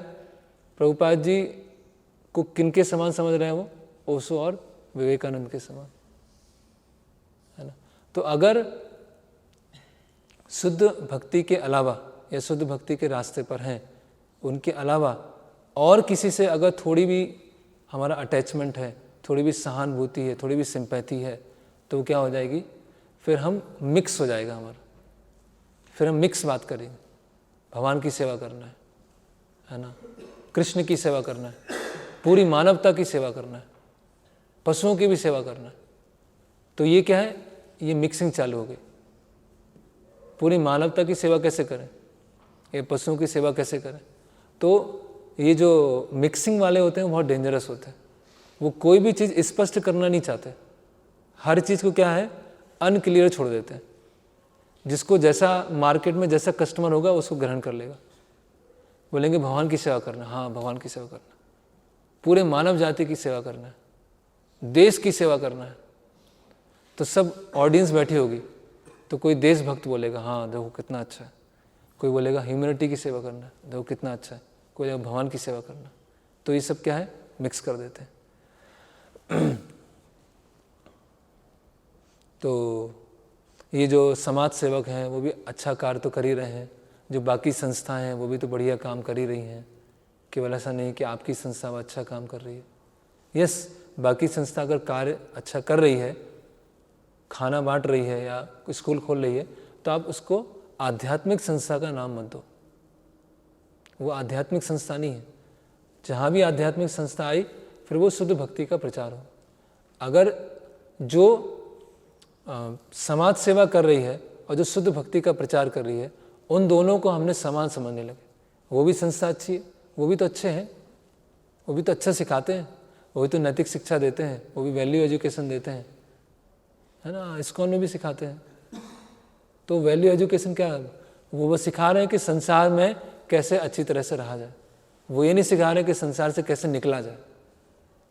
प्रभुपाद जी को किनके समान समझ रहे हैं वो? ओशो और विवेकानंद के समान, है ना। तो अगर शुद्ध भक्ति के अलावा या शुद्ध भक्ति के रास्ते पर हैं, उनके अलावा और किसी से अगर थोड़ी भी हमारा अटैचमेंट है, थोड़ी भी सहानुभूति है, थोड़ी भी सिंपैथी है, तो क्या हो जाएगी, फिर हम मिक्स हो जाएगा हमारा, फिर हम मिक्स बात करेंगे। भगवान की सेवा करना है ना, कृष्ण की सेवा करना है, पूरी मानवता की सेवा करना है, पशुओं की भी सेवा करना है। तो ये क्या है, ये मिक्सिंग चालू हो गई। पूरी मानवता की सेवा कैसे करें, ये पशुओं की सेवा कैसे करें। तो ये जो मिक्सिंग वाले होते हैं बहुत डेंजरस होते हैं। वो कोई भी चीज़ स्पष्ट करना नहीं चाहते, हर चीज़ को क्या है, अनक्लियर छोड़ देते हैं। जिसको जैसा मार्केट में जैसा कस्टमर होगा उसको ग्रहण कर लेगा। बोलेंगे भगवान की सेवा करना, हाँ भगवान की सेवा करना, पूरे मानव जाति की सेवा करना है, देश की सेवा करना है। तो सब ऑडियंस बैठी होगी, तो कोई देशभक्त बोलेगा हाँ देखो कितना अच्छा है, कोई बोलेगा ह्यूमैनिटी की सेवा करना है, देखो कितना अच्छा है, कोई बोलेगा भगवान की सेवा करना। तो ये सब क्या है, मिक्स कर देते हैं। तो ये जो समाज सेवक हैं वो भी अच्छा कार्य तो कर ही रहे हैं, जो बाकी संस्थाएं हैं वो भी तो बढ़िया काम कर ही रही हैं। केवल ऐसा नहीं कि आपकी संस्था अच्छा काम कर रही है। यस, बाकी संस्था अगर कार्य अच्छा कर रही है, खाना बांट रही है या स्कूल खोल रही है, तो आप उसको आध्यात्मिक संस्था का नाम मत दो। वो आध्यात्मिक संस्था नहीं है। जहाँ भी आध्यात्मिक संस्था आई फिर वो शुद्ध भक्ति का प्रचार हो। अगर जो समाज सेवा कर रही है और जो शुद्ध भक्ति का प्रचार कर रही है, उन दोनों को हमने समान समझने लगे। वो भी संस्था अच्छी है, वो भी तो अच्छे हैं, वो भी तो अच्छा सिखाते हैं, वो भी तो नैतिक शिक्षा देते हैं, वो भी वैल्यू एजुकेशन देते हैं, है ना, इस्कॉन में भी सिखाते हैं। तो वैल्यू एजुकेशन क्या है, वो सिखा रहे हैं कि संसार में कैसे अच्छी तरह से रहा जाए। वो ये नहीं सिखा रहे कि संसार से कैसे निकला जाए,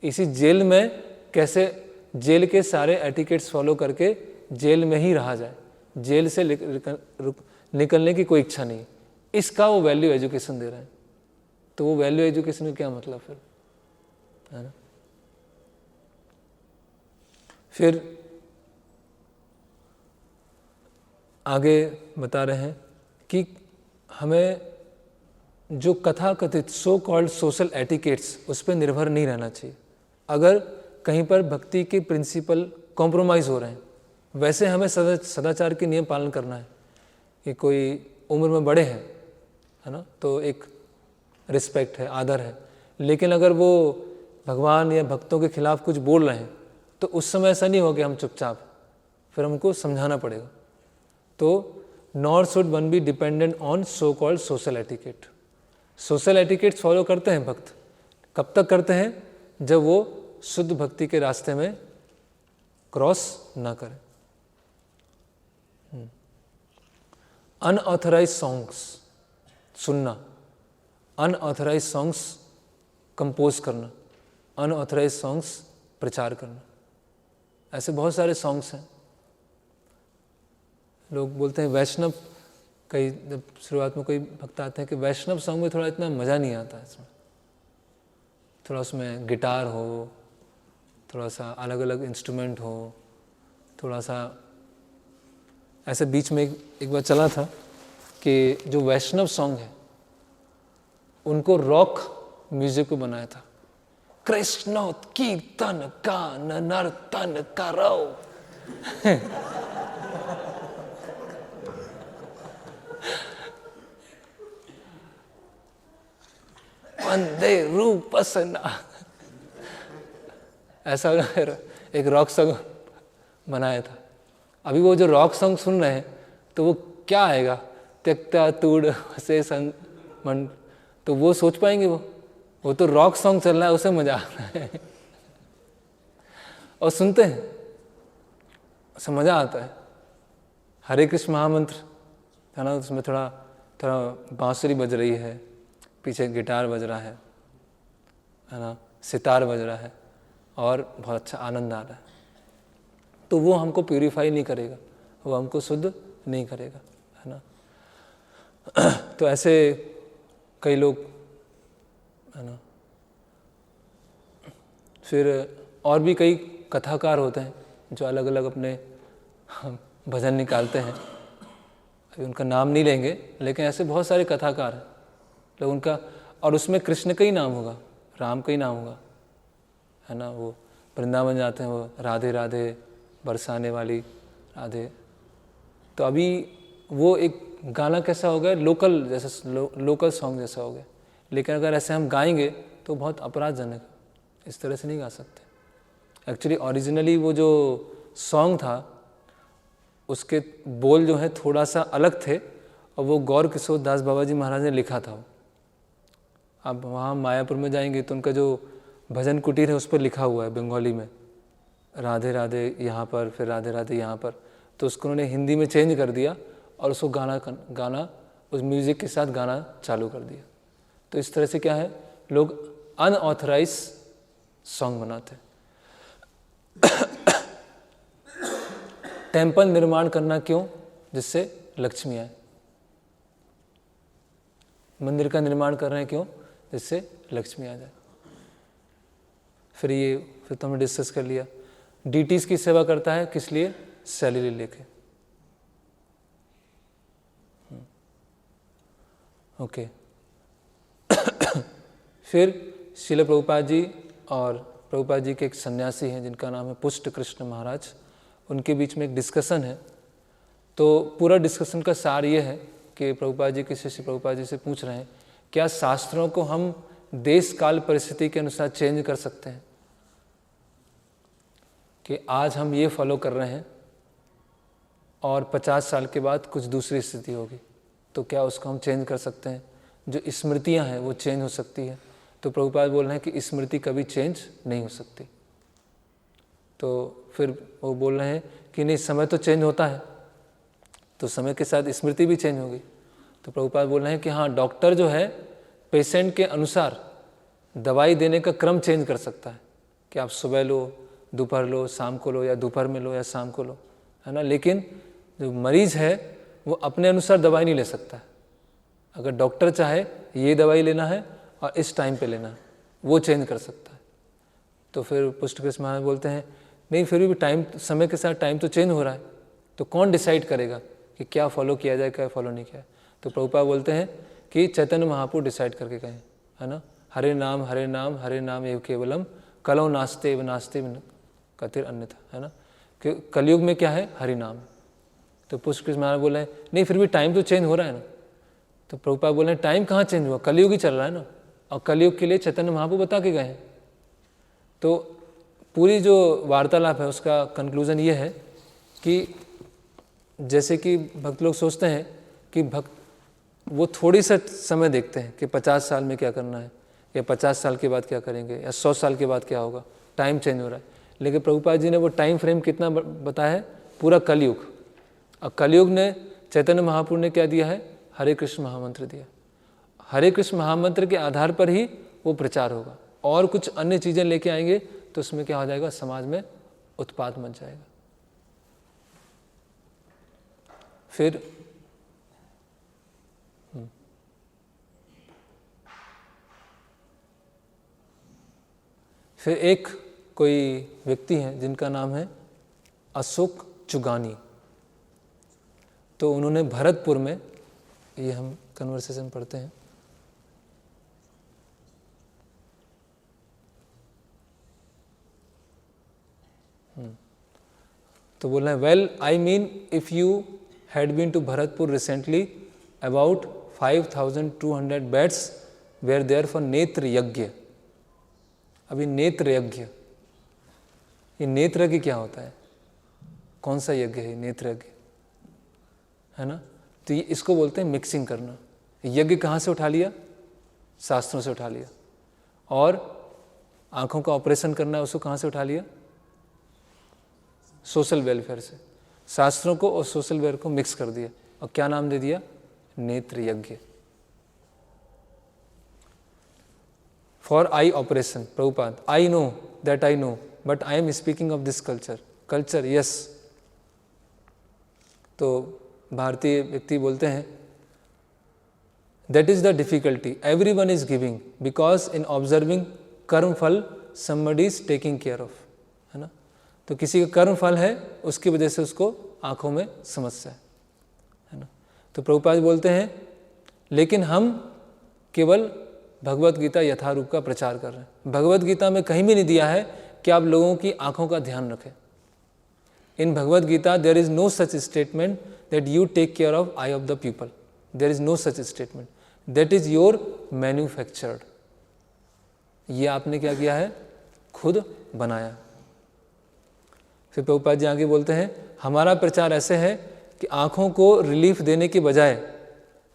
इसी जेल में कैसे, जेल के सारे एटिकेट्स फॉलो करके जेल में ही रहा जाए, जेल से निकलने की कोई इच्छा नहीं, इसका वो वैल्यू एजुकेशन दे रहे हैं। तो वो वैल्यू एजुकेशन का क्या मतलब फिर, है ना। फिर आगे बता रहे हैं कि हमें जो कथा कथित सो कॉल्ड सोशल एटिकेट्स उस पर निर्भर नहीं रहना चाहिए। अगर कहीं पर भक्ति के प्रिंसिपल कॉम्प्रोमाइज़ हो रहे हैं, वैसे हमें सदाचार के नियम पालन करना है। कि कोई उम्र में बड़े हैं, है ना, तो एक रिस्पेक्ट है, आदर है। लेकिन अगर वो भगवान या भक्तों के खिलाफ कुछ बोल रहे हैं तो उस समय ऐसा नहीं होगा हम चुपचाप, फिर हमको समझाना पड़ेगा। तो nor should one be dependent on so called social etiquette. Social etiquettes follow करते हैं भक्त, कब तक करते हैं, जब वो शुद्ध भक्ति के रास्ते में क्रॉस ना करें। अनऑथराइज सॉन्ग्स सुनना, अनऑथराइज सॉन्ग्स कंपोज करना, अनऑथराइज सॉन्ग्स प्रचार करना, ऐसे बहुत सारे सॉन्ग्स हैं। लोग बोलते हैं वैष्णव, कई जब शुरुआत में कोई भक्त आते हैं कि वैष्णव सॉन्ग में थोड़ा इतना मज़ा नहीं आता, इसमें थोड़ा उसमें गिटार हो, थोड़ा सा अलग अलग इंस्ट्रूमेंट हो, थोड़ा सा ऐसे। बीच में एक बार चला था कि जो वैष्णव सॉन्ग है उनको रॉक म्यूजिक को बनाया था। कृष्ण कीर्तन गान नर्तन करो वंदे रूप सना, ऐसा एक रॉक सॉन्ग बनाया था। अभी वो जो रॉक सॉन्ग सुन रहे हैं तो वो क्या आएगा, त्यक्ता तूड़ से मन, तो वो सोच पाएंगे? वो तो रॉक सॉन्ग चल रहा है, उसे मजा आ रहा है और सुनते हैं, उसे मजा आता है। हरे कृष्ण महामंत्र है ना, उसमें थोड़ा थोड़ा बांसुरी बज रही है, पीछे गिटार बज रहा है ना, सितार बज रहा है और बहुत अच्छा आनंद आ रहा है। तो वो हमको प्यूरिफाई नहीं करेगा, वो हमको शुद्ध नहीं करेगा, है ना। तो ऐसे कई लोग, है ना। फिर और भी कई कथाकार होते हैं जो अलग अलग अपने भजन निकालते हैं, अभी उनका नाम नहीं लेंगे, लेकिन ऐसे बहुत सारे कथाकार हैं लोग उनका, और उसमें कृष्ण का ही नाम होगा, राम का ही नाम होगा, है ना। वो वृंदावन जाते हैं वो राधे राधे बरसाने वाली राधे। तो अभी वो एक गाना कैसा हो गया, लोकल जैसा, लोकल सॉन्ग जैसा हो गया। लेकिन अगर ऐसे हम गाएंगे तो बहुत अपराधजनक, इस तरह से नहीं गा सकते। एक्चुअली ओरिजिनली वो जो सॉन्ग था उसके बोल जो है थोड़ा सा अलग थे, और वो गौर किशोर दास बाबा जी महाराज ने लिखा था। अब वहाँ मायापुर में जाएंगे तो उनका जो भजन कुटीर है उस पर लिखा हुआ है बंगाली में, राधे राधे यहाँ पर, फिर राधे राधे यहाँ पर। तो उसको उन्होंने हिंदी में चेंज कर दिया और उसको गाना उस म्यूज़िक के साथ गाना चालू कर दिया। तो इस तरह से क्या है, लोग अनऑथराइज सॉन्ग बनाते हैं। टेम्पल निर्माण करना क्यों? जिससे लक्ष्मी आए। मंदिर का निर्माण कर रहे हैं क्यों? जिससे लक्ष्मी आ जाए। फिर तो हमने डिस्कस कर लिया। डीटीज की सेवा करता है किस लिए? सैलरी लेके। ओके। फिर श्रील प्रभुपाद जी और प्रभुपाद जी के एक सन्यासी हैं जिनका नाम है पुष्ट कृष्ण महाराज, उनके बीच में एक डिस्कशन है। तो पूरा डिस्कशन का सार ये है कि प्रभुपाद जी के शिष्य प्रभुपाद जी से पूछ रहे हैं, क्या शास्त्रों को हम देश काल परिस्थिति के अनुसार चेंज कर सकते हैं? कि आज हम ये फॉलो कर रहे हैं और 50 साल के बाद कुछ दूसरी स्थिति होगी, तो क्या उसको हम चेंज कर सकते हैं? जो स्मृतियां हैं वो चेंज हो सकती है। तो प्रभुपाद बोल रहे हैं कि स्मृति कभी चेंज नहीं हो सकती। तो फिर वो बोल रहे हैं कि नहीं, समय तो चेंज होता है, तो समय के साथ स्मृति भी चेंज होगी। तो प्रभुपाद बोल रहे हैं कि हाँ, डॉक्टर जो है पेशेंट के अनुसार दवाई देने का क्रम चेंज कर सकता है कि आप सुबह लो, दोपहर लो, शाम को लो, या दोपहर में लो या शाम को लो, है ना। लेकिन जो मरीज है वो अपने अनुसार दवाई नहीं ले सकता है। अगर डॉक्टर चाहे ये दवाई लेना है और इस टाइम पे लेना है, वो चेंज कर सकता है। तो फिर पुष्ट कृष्ण महाराज बोलते हैं नहीं, फिर भी टाइम, समय के साथ टाइम तो चेंज हो रहा है, तो कौन डिसाइड करेगा कि क्या फॉलो किया जाए, क्या फॉलो नहीं किया। तो प्रभुपाद बोलते हैं कि चैतन्य महाप्रभु डिसाइड करके कहें, है ना, हरे नाम हरे नाम हरे नाम एव केवलम कलौ नास्ते एव नास्ते कतिर अन्यथा, है ना, कि कलयुग में क्या है, हरि नाम। तो पुष्ट कृष्ण महाराज बोले नहीं, फिर भी टाइम तो चेंज हो रहा है ना। तो प्रभुपाद बोले टाइम कहाँ चेंज हुआ, कलयुग ही चल रहा है ना, और कलयुग के लिए चैतन्य महाप्रभु बता के गए हैं। तो पूरी जो वार्तालाप है उसका कंक्लूजन ये है कि जैसे कि भक्त लोग सोचते हैं कि भक्त वो थोड़ी सा समय देखते हैं कि 50 साल में क्या करना है, या 50 साल के बाद क्या करेंगे, या 100 साल के बाद क्या होगा, टाइम चेंज हो रहा है। लेकिन प्रभुपाद जी ने वो टाइम फ्रेम कितना बताया है, पूरा कलयुग। और कलयुग ने चैतन्य महाप्रभु ने क्या दिया है, हरे कृष्ण महामंत्र दिया। हरे कृष्ण महामंत्र के आधार पर ही वो प्रचार होगा, और कुछ अन्य चीज़ें लेके आएंगे तो उसमें क्या हो जाएगा, समाज में उत्पात मच जाएगा। फिर एक कोई व्यक्ति हैं जिनका नाम है अशोक चुगानी। तो उन्होंने भरतपुर में, ये हम कन्वर्सेशन पढ़ते हैं, तो बोल रहे हैं, well I mean if you had been to Bharatpur recently, about 5200 beds were there for netra yajna. अभी नेत्र यज्ञ, ये नेत्र यज्ञ क्या होता है, कौन सा यज्ञ है नेत्र यज्ञ, है ना। तो ये इसको बोलते हैं मिक्सिंग करना। यज्ञ कहाँ से उठा लिया, शास्त्रों से उठा लिया। और आंखों का ऑपरेशन करना है, उसको कहाँ से उठा लिया, सोशल वेलफेयर से। शास्त्रों को और सोशल वेलफेयर को मिक्स कर दिया और क्या नाम दे दिया, नेत्र यज्ञ। For I operation, Prabhupada, I know that I know, but I am speaking of this culture, yes. तो भारतीय व्यक्ति बोलते हैं, that is the difficulty, every one is giving because in observing कर्म फल somebody is taking care of, है ना। तो किसी का कर्म फल है, उसकी वजह से उसको आंखों में समस्या है ना। तो प्रभुपाद बोलते हैं, लेकिन हम केवल भगवत गीता यथारूप का प्रचार कर रहे हैं। भगवत गीता में कहीं भी नहीं दिया है कि आप लोगों की आंखों का ध्यान रखें। In Bhagavad Gita there is no such statement that you take care of eye of the people, there is no such statement, that is your manufactured. ये आपने क्या किया है, खुद बनाया। फिर प्रभुपाद जी आगे बोलते हैं, हमारा प्रचार ऐसे है कि आँखों को रिलीफ देने के बजाय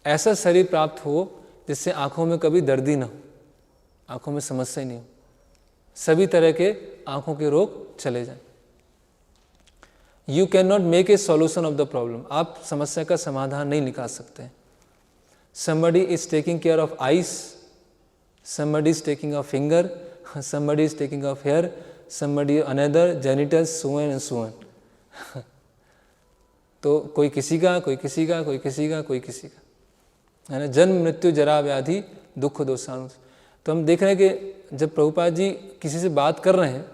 ऐसा शरीर प्राप्त हो जिससे आँखों में कभी दर्द ही ना हो, आँखों में समस्या ही नहीं हो, सभी तरह के आँखों के रोग चले जाएं। You can not make A solution of the problem, आप समस्या का समाधान नहीं निकाल सकते। somebody is taking care of eyes, somebody is taking of finger, somebody is taking of hair, somebody another genitals, so on and so on। तो कोई किसी का, कोई किसी का, कोई किसी का, कोई किसी का, है ना। जन्म मृत्यु जरा व्याधि दुख दोषाणु। तो हम देख रहे हैं कि जब प्रभुपाद जी किसी से बात कर रहे हैं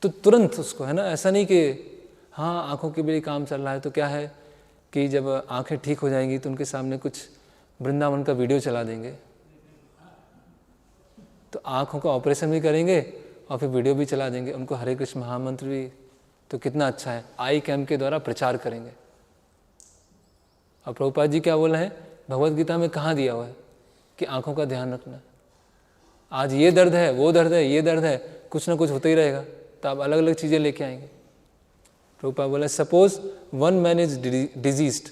तो तुरंत उसको, है ना, ऐसा नहीं कि हाँ आँखों के भी काम चल रहा है तो क्या है कि जब आँखें ठीक हो जाएंगी तो उनके सामने कुछ वृंदावन का वीडियो चला देंगे, तो आँखों का ऑपरेशन भी करेंगे और फिर वीडियो भी चला देंगे, उनको हरे कृष्ण महामंत्र भी, तो कितना अच्छा है, आई कैम्प के द्वारा प्रचार करेंगे। और प्रभुपाद जी क्या बोल रहे हैं, भगवद गीता में कहाँ दिया हुआ है कि आँखों का ध्यान रखना है। आज ये दर्द है, वो दर्द है, ये दर्द है, कुछ ना कुछ होता ही रहेगा, तो आप अलग अलग चीज़ें लेके आएंगे। प्रभुपाद बोला, suppose one man is diseased,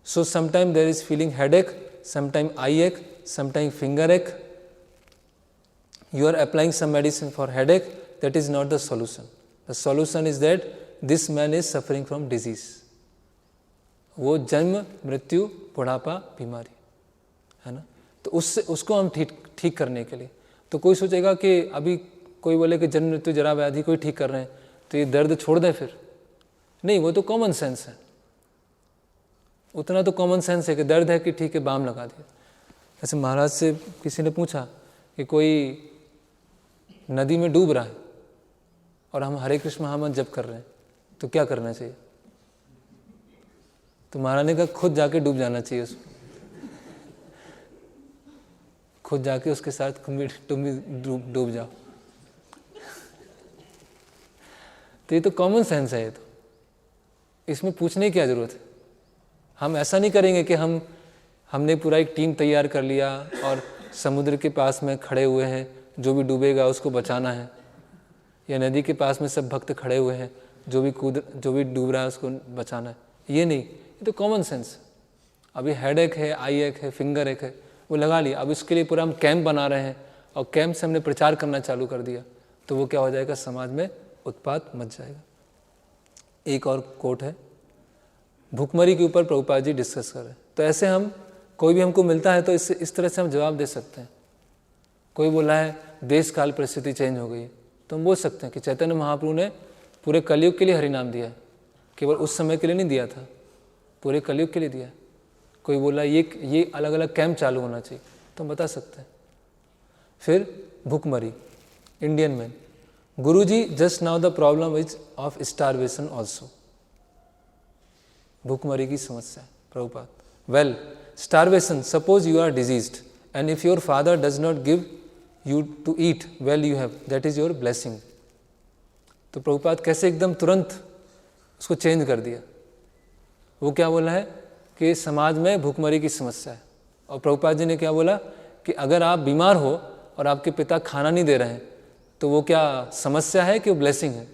so sometime there is feeling headache, sometime eye ache, sometime finger ache, you are applying some medicine for headache, that is not the solution. The solution is that this man is suffering from disease. वो जन्म मृत्यु बुढ़ापा बीमारी है ना, तो उससे उसको हम ठीक करने के लिए, तो कोई सोचेगा कि अभी कोई बोले कि जन्म मृत्यु जरा व्याधि कोई ठीक कर रहे हैं तो ये दर्द छोड़ दें, फिर नहीं, वो तो कॉमन सेंस है, उतना तो कॉमन सेंस है कि दर्द है कि ठीक है बाम लगा दिया। ऐसे महाराज से किसी ने पूछा कि कोई नदी में डूब रहा है और हम हरे कृष्ण महामंत्र जप कर रहे हैं तो क्या करना चाहिए, तो महाराज ने कहा खुद जाके डूब जाना चाहिए उसको, खुद जाके उसके साथ तुम भी डूब जाओ। तो ये तो कॉमन सेंस है, ये तो इसमें पूछने की क्या जरूरत है। हम ऐसा नहीं करेंगे कि हमने पूरा एक टीम तैयार कर लिया और समुद्र के पास में खड़े हुए हैं, जो भी डूबेगा उसको बचाना है, या नदी के पास में सब भक्त खड़े हुए हैं, जो भी डूब रहा है उसको बचाना है। ये नहीं, ये तो कॉमन सेंस है। अभी हेड एक है, आई एक है, फिंगर एक है, वो लगा लिया। अब इसके लिए पूरा हम कैंप बना रहे हैं और कैंप से हमने प्रचार करना चालू कर दिया, तो वो क्या हो जाएगा, समाज में उत्पात मच जाएगा। एक और कोट है, भूखमरी के ऊपर प्रभुपाद जी डिस्कस कर रहे हैं। तो ऐसे हम, कोई भी हमको मिलता है तो इस तरह से हम जवाब दे सकते हैं। कोई बोला है देश काल परिस्थिति चेंज हो गई है, तो हम बोल सकते हैं कि चैतन्य महाप्रभु ने पूरे कलयुग के लिए हरिनाम दिया है, केवल उस समय के लिए नहीं दिया था, पूरे कलयुग के लिए दिया है। कोई बोला ये अलग अलग कैंप चालू होना चाहिए, तो हम बता सकते हैं। फिर भूखमरी, Indian man, Guruji just now the problem is of starvation also. भूखमरी की समस्या है Prabhupada. Well, starvation, suppose you are diseased and if your father does not give you to eat, well you have, that is your blessing। तो प्रभुपाद कैसे एकदम तुरंत उसको चेंज कर दिया। वो क्या बोला है कि समाज में भूखमरी की समस्या है, और प्रभुपाद जी ने क्या बोला कि अगर आप बीमार हो और आपके पिता खाना नहीं दे रहे हैं तो वो क्या समस्या है कि वो ब्लेसिंग है?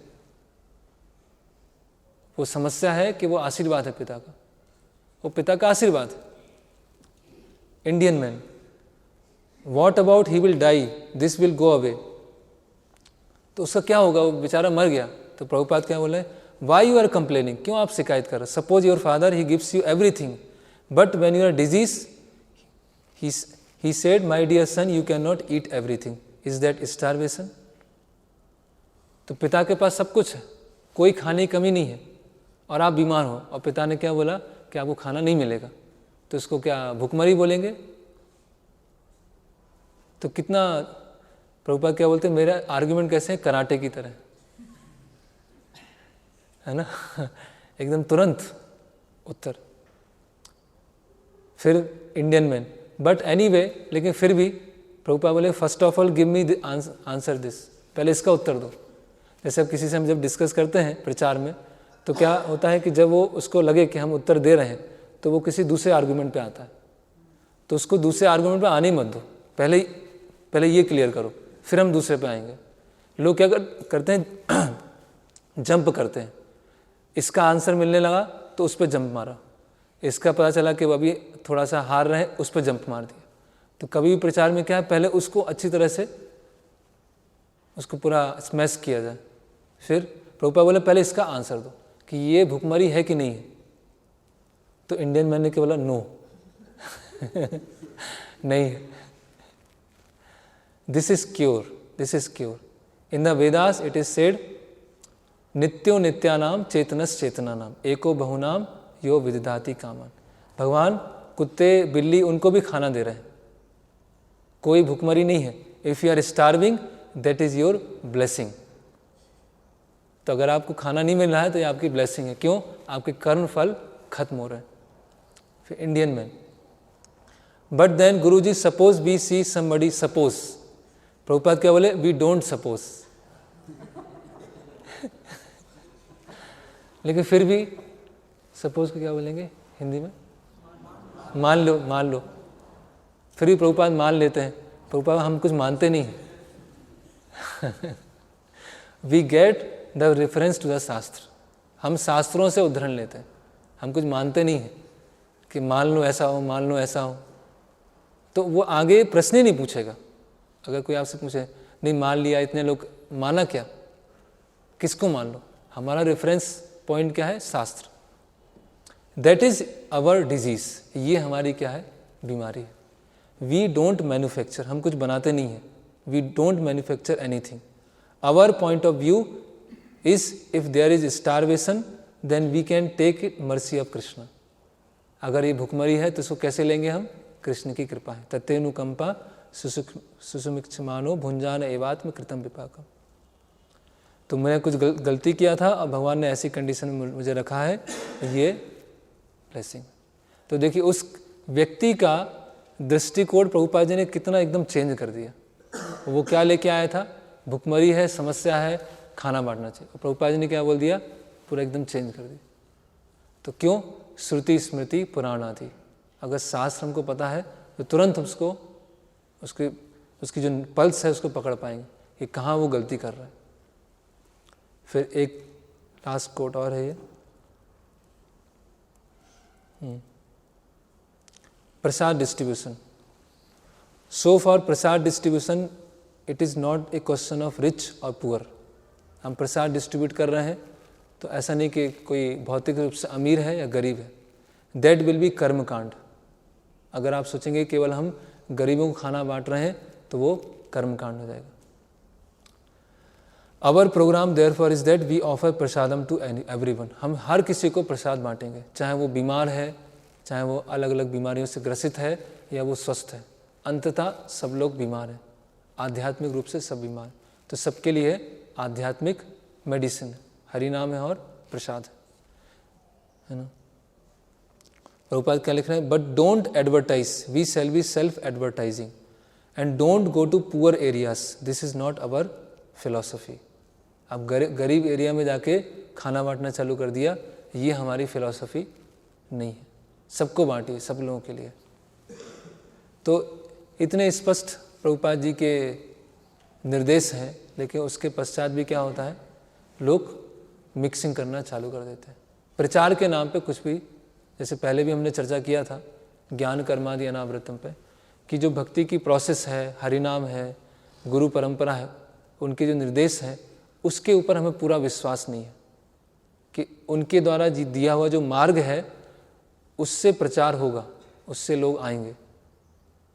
वो समस्या है कि वो आशीर्वाद है पिता का, वो पिता का आशीर्वाद है। Indian man, What about he will die, this will go away। तो उसका क्या होगा, वो बेचारा मर गया। तो प्रभुपाद क्या बोले, Why you are complaining, क्यों आप शिकायत कर रहे हो? Suppose your father he gives you everything, but when you are diseased, he said, my dear son, you cannot eat everything, is that starvation? तो पिता के पास सब कुछ है, कोई खाने की कमी नहीं है, और आप बीमार हो और पिता ने क्या बोला कि आपको खाना नहीं मिलेगा, तो इसको क्या भूखमरी बोलेंगे? तो कितना, प्रभुपाद क्या बोलते हैं, मेरा आर्ग्यूमेंट कैसे है, कराटे की तरह है ना, एकदम तुरंत उत्तर। फिर इंडियन मैन, बट एनीवे, लेकिन फिर भी प्रभुपाद बोले first of all give me answer this, पहले इसका उत्तर दो। जैसे अब किसी से हम जब डिस्कस करते हैं प्रचार में, तो क्या होता है कि जब वो उसको लगे कि हम उत्तर दे रहे हैं तो वो किसी दूसरे आर्गूमेंट पे आता है, तो उसको दूसरे आर्गूमेंट पे आने ही मत दो, पहले ये क्लियर करो, फिर हम दूसरे पे आएंगे। लोग क्या करते हैं, जंप करते हैं, इसका आंसर मिलने लगा तो उस पर जंप मारा, इसका पता चला कि वो अभी थोड़ा सा हार रहे हैं, उस पर जंप मार दिया। तो कभी भी प्रचार में क्या है, पहले उसको अच्छी तरह से उसको पूरा स्मैश किया जाए, फिर प्रभुपाद बोले पहले इसका आंसर दो कि ये भुखमरी है कि नहीं है। तो इंडियन मैन ने क्या बोला, नो नहीं है, this is cure. In the Vedas it is said, नित्यो नित्यानाम चेतनस चेतनानाम एको बहुनाम यो विदधाति कामन। भगवान कुत्ते बिल्ली उनको भी खाना दे रहे हैं, कोई भुखमरी नहीं है। If you are starving that is your blessing. तो अगर आपको खाना नहीं मिल रहा है तो ये आपकी ब्लेसिंग है। क्यों? आपके कर्म फल खत्म हो रहे हैं। फिर Indian man, but then guru ji suppose we see somebody, suppose, Prabhupada क्या बोले, वी डोंट सपोज लेकिन फिर भी सपोज को क्या बोलेंगे हिंदी में, मान लो। फिर भी प्रभुपाद मान लेते हैं, प्रभुपाद हम कुछ मानते नहीं हैं we get the reference to the shastra, हम शास्त्रों से उद्धरण लेते हैं, हम कुछ मानते नहीं हैं कि मान लो ऐसा हो, मान लो ऐसा हो। तो वो आगे प्रश्न ही नहीं पूछेगा। अगर कोई आपसे पूछे, नहीं मान लिया, इतने लोग, माना क्या, किसको मान लो? हमारा रेफरेंस पॉइंट क्या है? शास्त्र। दैट इज अवर डिजीज, ये हमारी क्या है? बीमारी है। वी डोंट मैन्युफैक्चर, हम कुछ बनाते नहीं हैं। We don't manufacture anything. Our point of view is if there is starvation then we can take it mercy of Krishna. अगर ये भुखमरी है तो इसको कैसे लेंगे हम? कृष्ण की कृपा है। तत्तेनुकंपा सुसुमिक्षमानो भुंजान एवात्म कृतम विपाकम। तो मैंने कुछ गलती किया था और भगवान ने ऐसी कंडीशन में मुझे रखा है, ये ब्लेसिंग। तो देखिए उस व्यक्ति का दृष्टिकोण प्रभुपाद जी ने कितना एकदम चेंज कर दिया। वो क्या लेके आया था? भुखमरी है, समस्या है, खाना बांटना चाहिए। प्रभुपाद जी ने क्या बोल दिया? पूरा एकदम चेंज कर दिया। तो क्यों? श्रुति स्मृति पुराण आदि, अगर शास्त्र हमको पता है तो तुरंत उसको उसकी जो पल्स है उसको पकड़ पाएंगे कि कहाँ वो गलती कर रहा है। फिर एक लास्ट कोट और है ये, prasad distribution. So for prasad distribution it is not a question of rich और पुअर। हम प्रसाद डिस्ट्रीब्यूट कर रहे हैं तो ऐसा नहीं कि कोई भौतिक रूप से अमीर है या गरीब है। दैट विल बी कर्मकांड। अगर आप सोचेंगे केवल हम गरीबों को खाना बांट रहे हैं तो वो कर्मकांड हो जाएगा। Our programme therefore is that we offer prasadam to everyone. हम हर किसी को प्रसाद बांटेंगे, चाहे वो बीमार है, चाहे वो अलग अलग बीमारियों से ग्रसित है या वो स्वस्थ है। अंततः सब लोग बीमार हैं, आध्यात्मिक रूप से सब बीमार। तो सबके लिए आध्यात्मिक मेडिसिन है, हरि नाम है और प्रसाद है ना। प्रभुपाद क्या लिख रहे हैं? But don't advertise, we shall be self advertising and don't go to poor areas, this is not our philosophy. अब गरीब एरिया में जाके खाना बांटना चालू कर दिया, ये हमारी फिलॉसफी नहीं है। सबको बांटिए, सब लोगों के लिए। तो इतने स्पष्ट प्रभुपाद जी के निर्देश हैं, लेकिन उसके पश्चात भी क्या होता है, लोग मिक्सिंग करना चालू कर देते हैं प्रचार के नाम पे कुछ भी। जैसे पहले भी हमने चर्चा किया था ज्ञान कर्मादि अनावृतम पे, कि जो भक्ति की प्रोसेस है, हरिनाम है, गुरु परंपरा है, उनके जो निर्देश हैं उसके ऊपर हमें पूरा विश्वास नहीं है कि उनके द्वारा दिया हुआ जो मार्ग है उससे प्रचार होगा, उससे लोग आएंगे,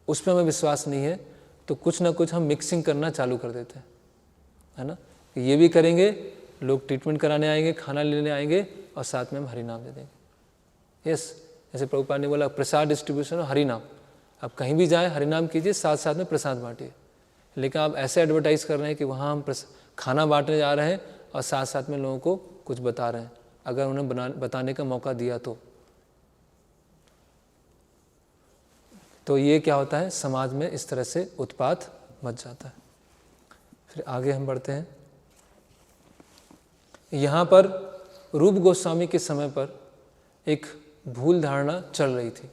उस पर हमें विश्वास नहीं है। तो कुछ ना कुछ हम मिक्सिंग करना चालू कर देते हैं, है ना। ये भी करेंगे, लोग ट्रीटमेंट कराने आएंगे, खाना लेने आएंगे और साथ में हम हरिनाम दे देंगे। यस, जैसे प्रभुपाद ने बोला प्रसाद डिस्ट्रीब्यूशन और हरिनाम। आप कहीं भी जाएं हरिनाम कीजिए, साथ साथ में प्रसाद बांटिए। लेकिन आप ऐसे एडवर्टाइज कर रहे हैं कि वहाँ हम खाना बांटने जा रहे हैं और साथ साथ में लोगों को कुछ बता रहे हैं, अगर उन्हें बताने का मौका दिया तो ये क्या होता है, समाज में इस तरह से उत्पात मच जाता है। फिर आगे हम बढ़ते हैं। यहाँ पर रूप गोस्वामी के समय पर एक भूल धारणा चल रही थी,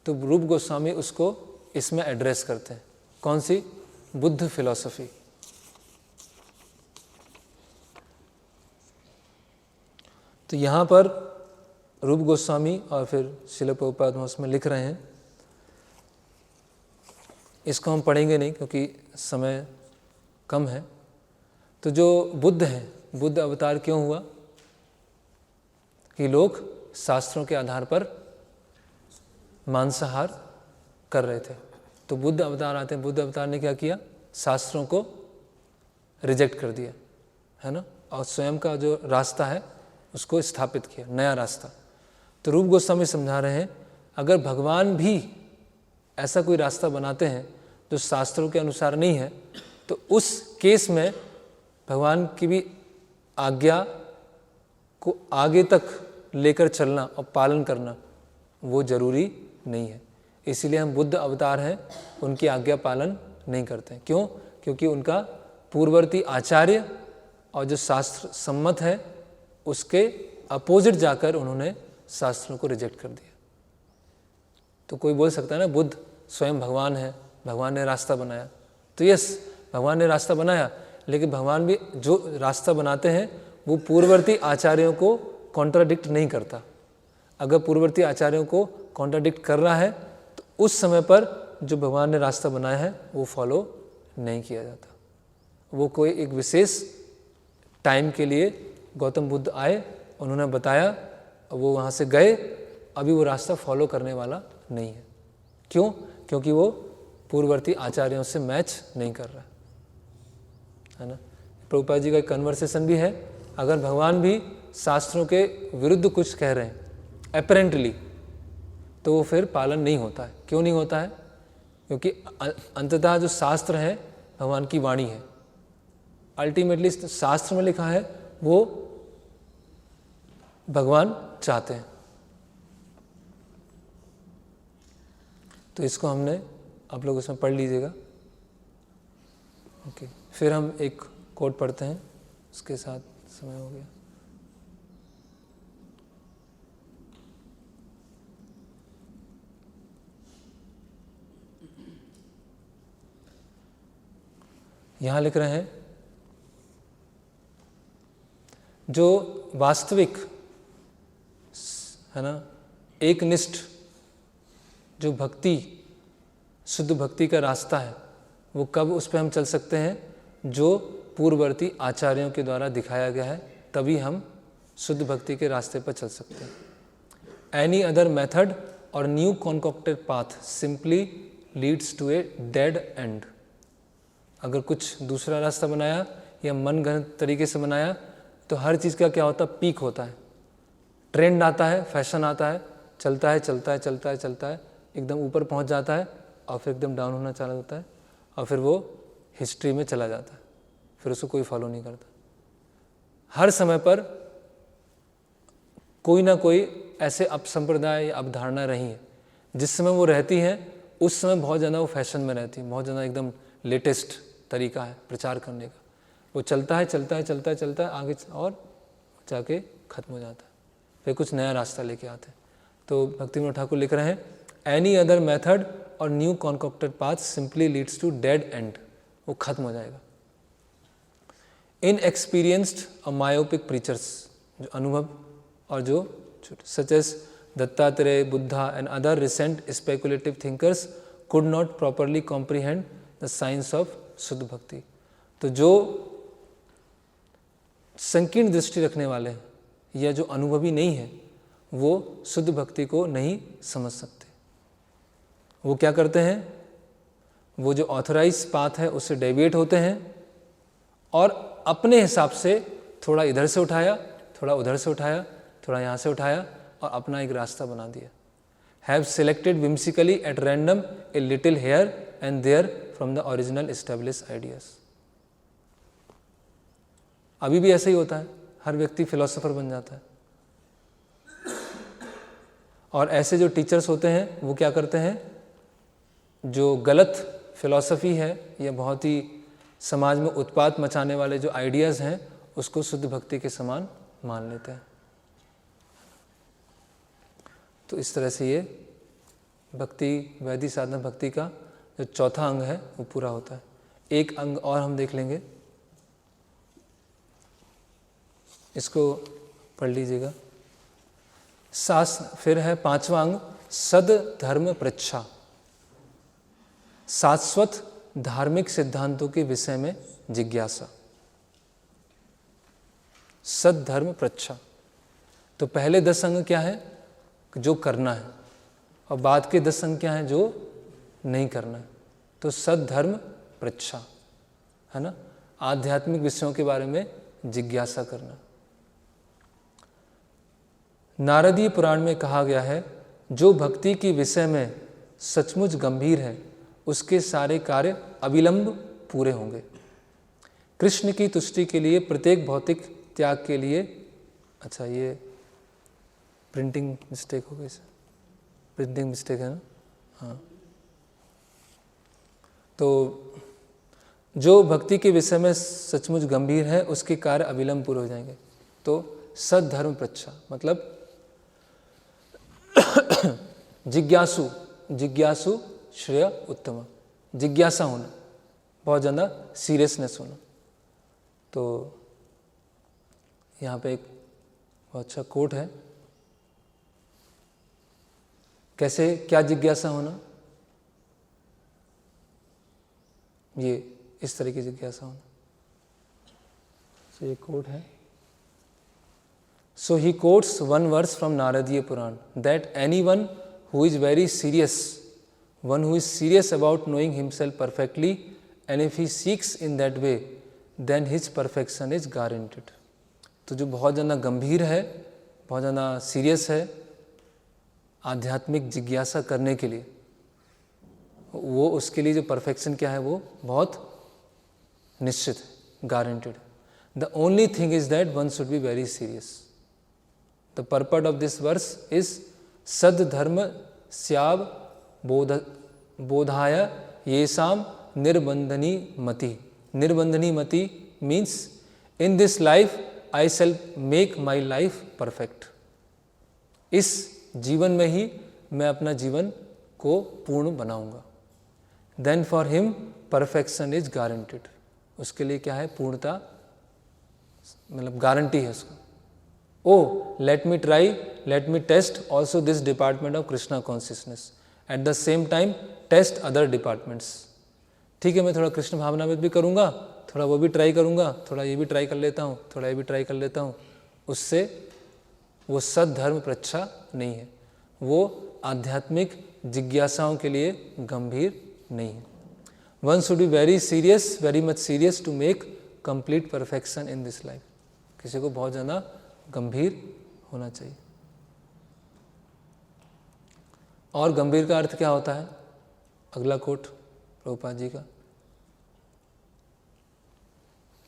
तो रूप गोस्वामी उसको इसमें एड्रेस करते हैं। कौन सी? बुद्ध फिलॉसफी। तो यहाँ पर रूप गोस्वामी और फिर श्रील प्रभुपाद उसमें लिख रहे हैं, इसको हम पढ़ेंगे नहीं क्योंकि समय कम है। तो जो बुद्ध हैं, बुद्ध अवतार क्यों हुआ? कि लोग शास्त्रों के आधार पर मांसाहार कर रहे थे, तो बुद्ध अवतार आते हैं। बुद्ध अवतार ने क्या किया? शास्त्रों को रिजेक्ट कर दिया, है ना, और स्वयं का जो रास्ता है उसको स्थापित किया, नया रास्ता। तो रूप गोस्वामी समझा रहे हैं, अगर भगवान भी ऐसा कोई रास्ता बनाते हैं जो शास्त्रों के अनुसार नहीं है, तो उस केस में भगवान की भी आज्ञा को आगे तक लेकर चलना और पालन करना वो जरूरी नहीं है। इसीलिए हम बुद्ध अवतार हैं, उनकी आज्ञा पालन नहीं करते। क्यों? क्योंकि उनका पूर्ववर्ती आचार्य और जो शास्त्र सम्मत है उसके अपोजिट जाकर उन्होंने शास्त्रों को रिजेक्ट कर दिया। तो कोई बोल सकता है ना, बुद्ध स्वयं भगवान है, भगवान ने रास्ता बनाया। तो यस, भगवान ने रास्ता बनाया, लेकिन भगवान भी जो रास्ता बनाते हैं वो पूर्ववर्ती आचार्यों को कॉन्ट्राडिक्ट नहीं करता। अगर पूर्ववर्ती आचार्यों को कॉन्ट्राडिक्ट कर रहा है तो उस समय पर जो भगवान ने रास्ता बनाया है वो फॉलो नहीं किया जाता। वो कोई एक विशेष टाइम के लिए गौतम बुद्ध आए, उन्होंने बताया, वो वहाँ से गए, अभी वो रास्ता फॉलो करने वाला नहीं है। क्यों? क्योंकि वो पूर्ववर्ती आचार्यों से मैच नहीं कर रहा है ना। प्रभुपाद जी का एक कन्वर्सेशन भी है, अगर भगवान भी शास्त्रों के विरुद्ध कुछ कह रहे हैं अपेरेंटली, तो वो फिर पालन नहीं होता है। क्यों नहीं होता है? क्योंकि अंततः जो शास्त्र है भगवान की वाणी है। अल्टीमेटली शास्त्र में लिखा है वो भगवान चाहते हैं। तो इसको हमने, आप लोग इसमें पढ़ लीजिएगा। ओके, फिर हम एक कोट पढ़ते हैं, उसके साथ समय हो गया। यहाँ लिख रहे हैं, जो वास्तविक है ना, एक निष्ठ जो भक्ति, शुद्ध भक्ति का रास्ता है, वो कब उस पर हम चल सकते हैं? जो पूर्ववर्ती आचार्यों के द्वारा दिखाया गया है, तभी हम शुद्ध भक्ति के रास्ते पर चल सकते हैं। Any other method or new concocted path simply leads to a dead end. अगर कुछ दूसरा रास्ता बनाया या मन गढ़ंत तरीके से बनाया तो हर चीज़ का क्या होता है? पीक होता है, ट्रेंड आता है, फैशन आता है, चलता है चलता है चलता है चलता है, एकदम ऊपर पहुंच जाता है और फिर एकदम डाउन होना चालू होता है और फिर वो हिस्ट्री में चला जाता है, फिर उसको कोई फॉलो नहीं करता। हर समय पर कोई ना कोई ऐसे अपसंप्रदाय या अपधारणा रही है, जिस समय वो रहती है उस समय बहुत ज़्यादा वो फैशन में रहती है, बहुत ज़्यादा एकदम लेटेस्ट तरीका है प्रचार करने का। वो चलता है चलता है चलता है चलता है आगे और जाके खत्म हो जाता है, फिर कुछ नया रास्ता लेके आते हैं। तो भक्तिविनोद ठाकुर लिख रहे हैं, any other method or new concocted path simply leads to dead end, वो खत्म हो जाएगा। इनएक्सपीरियंस्ड और मायोपिक प्रीचर्स, जो अनुभव और जो such as Dattatreya, Buddha and other recent speculative thinkers could not properly comprehend the science of shuddha bhakti. तो जो संकीर्ण दृष्टि रखने वाले हैं या जो अनुभवी नहीं है, वो शुद्ध भक्ति को नहीं समझ सकते। वो क्या करते हैं? वो जो ऑथराइज पाथ है उससे डेविएट होते हैं और अपने हिसाब से थोड़ा इधर से उठाया, थोड़ा उधर से उठाया, थोड़ा यहाँ से उठाया और अपना एक रास्ता बना दिया। Have selected whimsically at random a little here and there from the original established ideas. अभी भी ऐसा ही होता है, हर व्यक्ति फिलोसोफर बन जाता है। और ऐसे जो टीचर्स होते हैं वो क्या करते हैं? जो गलत फिलॉसफी है या बहुत ही समाज में उत्पात मचाने वाले जो आइडियाज़ हैं उसको शुद्ध भक्ति के समान मान लेते हैं। तो इस तरह से ये भक्ति, वैदिक साधना भक्ति का जो चौथा अंग है वो पूरा होता है। एक अंग और हम देख लेंगे, इसको पढ़ लीजिएगा। फिर है पांचवा अंग, सद धर्म पृच्छा, शाश्वत धार्मिक सिद्धांतों के विषय में जिज्ञासा। सद धर्म पृच्छा, तो पहले 10 अंग क्या है, जो करना है, और बाद के 10 अंग क्या है, जो नहीं करना है। तो सद धर्म पृच्छा है ना, आध्यात्मिक विषयों के बारे में जिज्ञासा करना। नारदीय पुराण में कहा गया है, जो भक्ति के विषय में सचमुच गंभीर है उसके सारे कार्य अविलंब पूरे होंगे। कृष्ण की तुष्टि के लिए प्रत्येक भौतिक त्याग के लिए, अच्छा ये प्रिंटिंग मिस्टेक हो गई सर, प्रिंटिंग मिस्टेक है ना, हाँ। तो जो भक्ति के विषय में सचमुच गंभीर है उसके कार्य अविलंब पूरे हो जाएंगे। तो सद्धर्म पृच्छा मतलब जिज्ञासु, जिज्ञासु श्रेय उत्तम, जिज्ञासा होना, बहुत ज़्यादा सीरियसनेस होना। तो यहाँ पे एक बहुत अच्छा कोट है, कैसे क्या जिज्ञासा होना, ये इस तरह की जिज्ञासा होना। तो ये कोट है, so he quotes one verse from Naradiya Puran that anyone who is very serious, one who is serious about knowing himself perfectly, and if he seeks in that way, then his perfection is guaranteed. तो जो बहुत ज़्यादा गंभीर है, बहुत ज़्यादा सीरियस है आध्यात्मिक जिज्ञासा करने के लिए, वो उसके लिए जो परफेक्शन क्या है वो बहुत निश्चित है, guaranteed. The only thing is that one should be very serious. The purport of this verse is सद धर्म स्याव बोधाय येषाम निर्बंधनी मति। निर्बंधनी मति means in this life I shall make my life perfect. इस जीवन में ही मैं अपना जीवन को पूर्ण बनाऊंगा। Then for him perfection is guaranteed. उसके लिए क्या है, पूर्णता मतलब गारंटी है उसको। Oh let me try, let me test also this department of Krishna consciousness, at the same time test other departments. ठीक है, मैं थोड़ा कृष्ण भावनामृत भी करूँगा, थोड़ा वो भी ट्राई करूँगा, थोड़ा ये भी ट्राई कर लेता हूँ, थोड़ा ये भी ट्राई कर लेता हूँ। उससे वो सद्धर्म पृच्छा नहीं है, वो आध्यात्मिक जिज्ञासाओं के लिए गंभीर नहीं है। One should be very serious, very much serious to make complete perfection in this life. किसी को बहुत ज़्यादा गंभीर होना चाहिए। और गंभीर का अर्थ क्या होता है, अगला कोट प्रभुपाद जी का,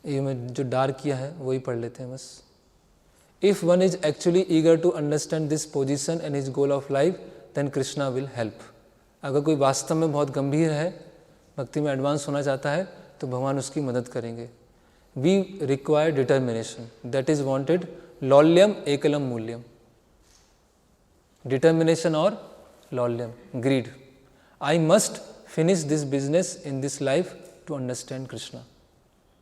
ये मैं जो डार्क किया है वही पढ़ लेते हैं बस। If one is actually eager to understand this position and his goal of life, then Krishna will help. अगर कोई वास्तव में बहुत गंभीर है, भक्ति में एडवांस होना चाहता है, तो भगवान उसकी मदद करेंगे। We require determination, that is wanted लौल्यम एकलम मूल्यम। डिटर्मिनेशन और लौल्यम, greed. I must finish this business in this life to understand Krishna.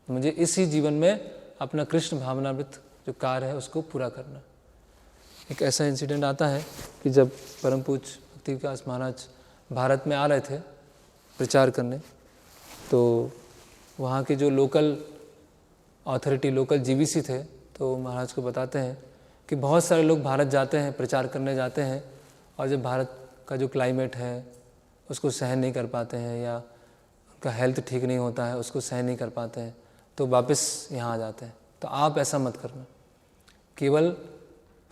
मुझे इसी जीवन में अपना कृष्ण भावनामृत जो कार्य है उसको पूरा करना। एक ऐसा इंसिडेंट आता है कि जब परम पूज्य भक्ति विकास महाराज भारत में आ रहे थे प्रचार करने, तो वहाँ के जो लोकल अथॉरिटी, लोकल जीवीसी थे, तो महाराज को बताते हैं कि बहुत सारे लोग भारत जाते हैं, प्रचार करने जाते हैं, और जब भारत का जो क्लाइमेट है उसको सहन नहीं कर पाते हैं, या उनका हेल्थ ठीक नहीं होता है, उसको सहन नहीं कर पाते हैं, तो वापस यहाँ आ जाते हैं। तो आप ऐसा मत करना, केवल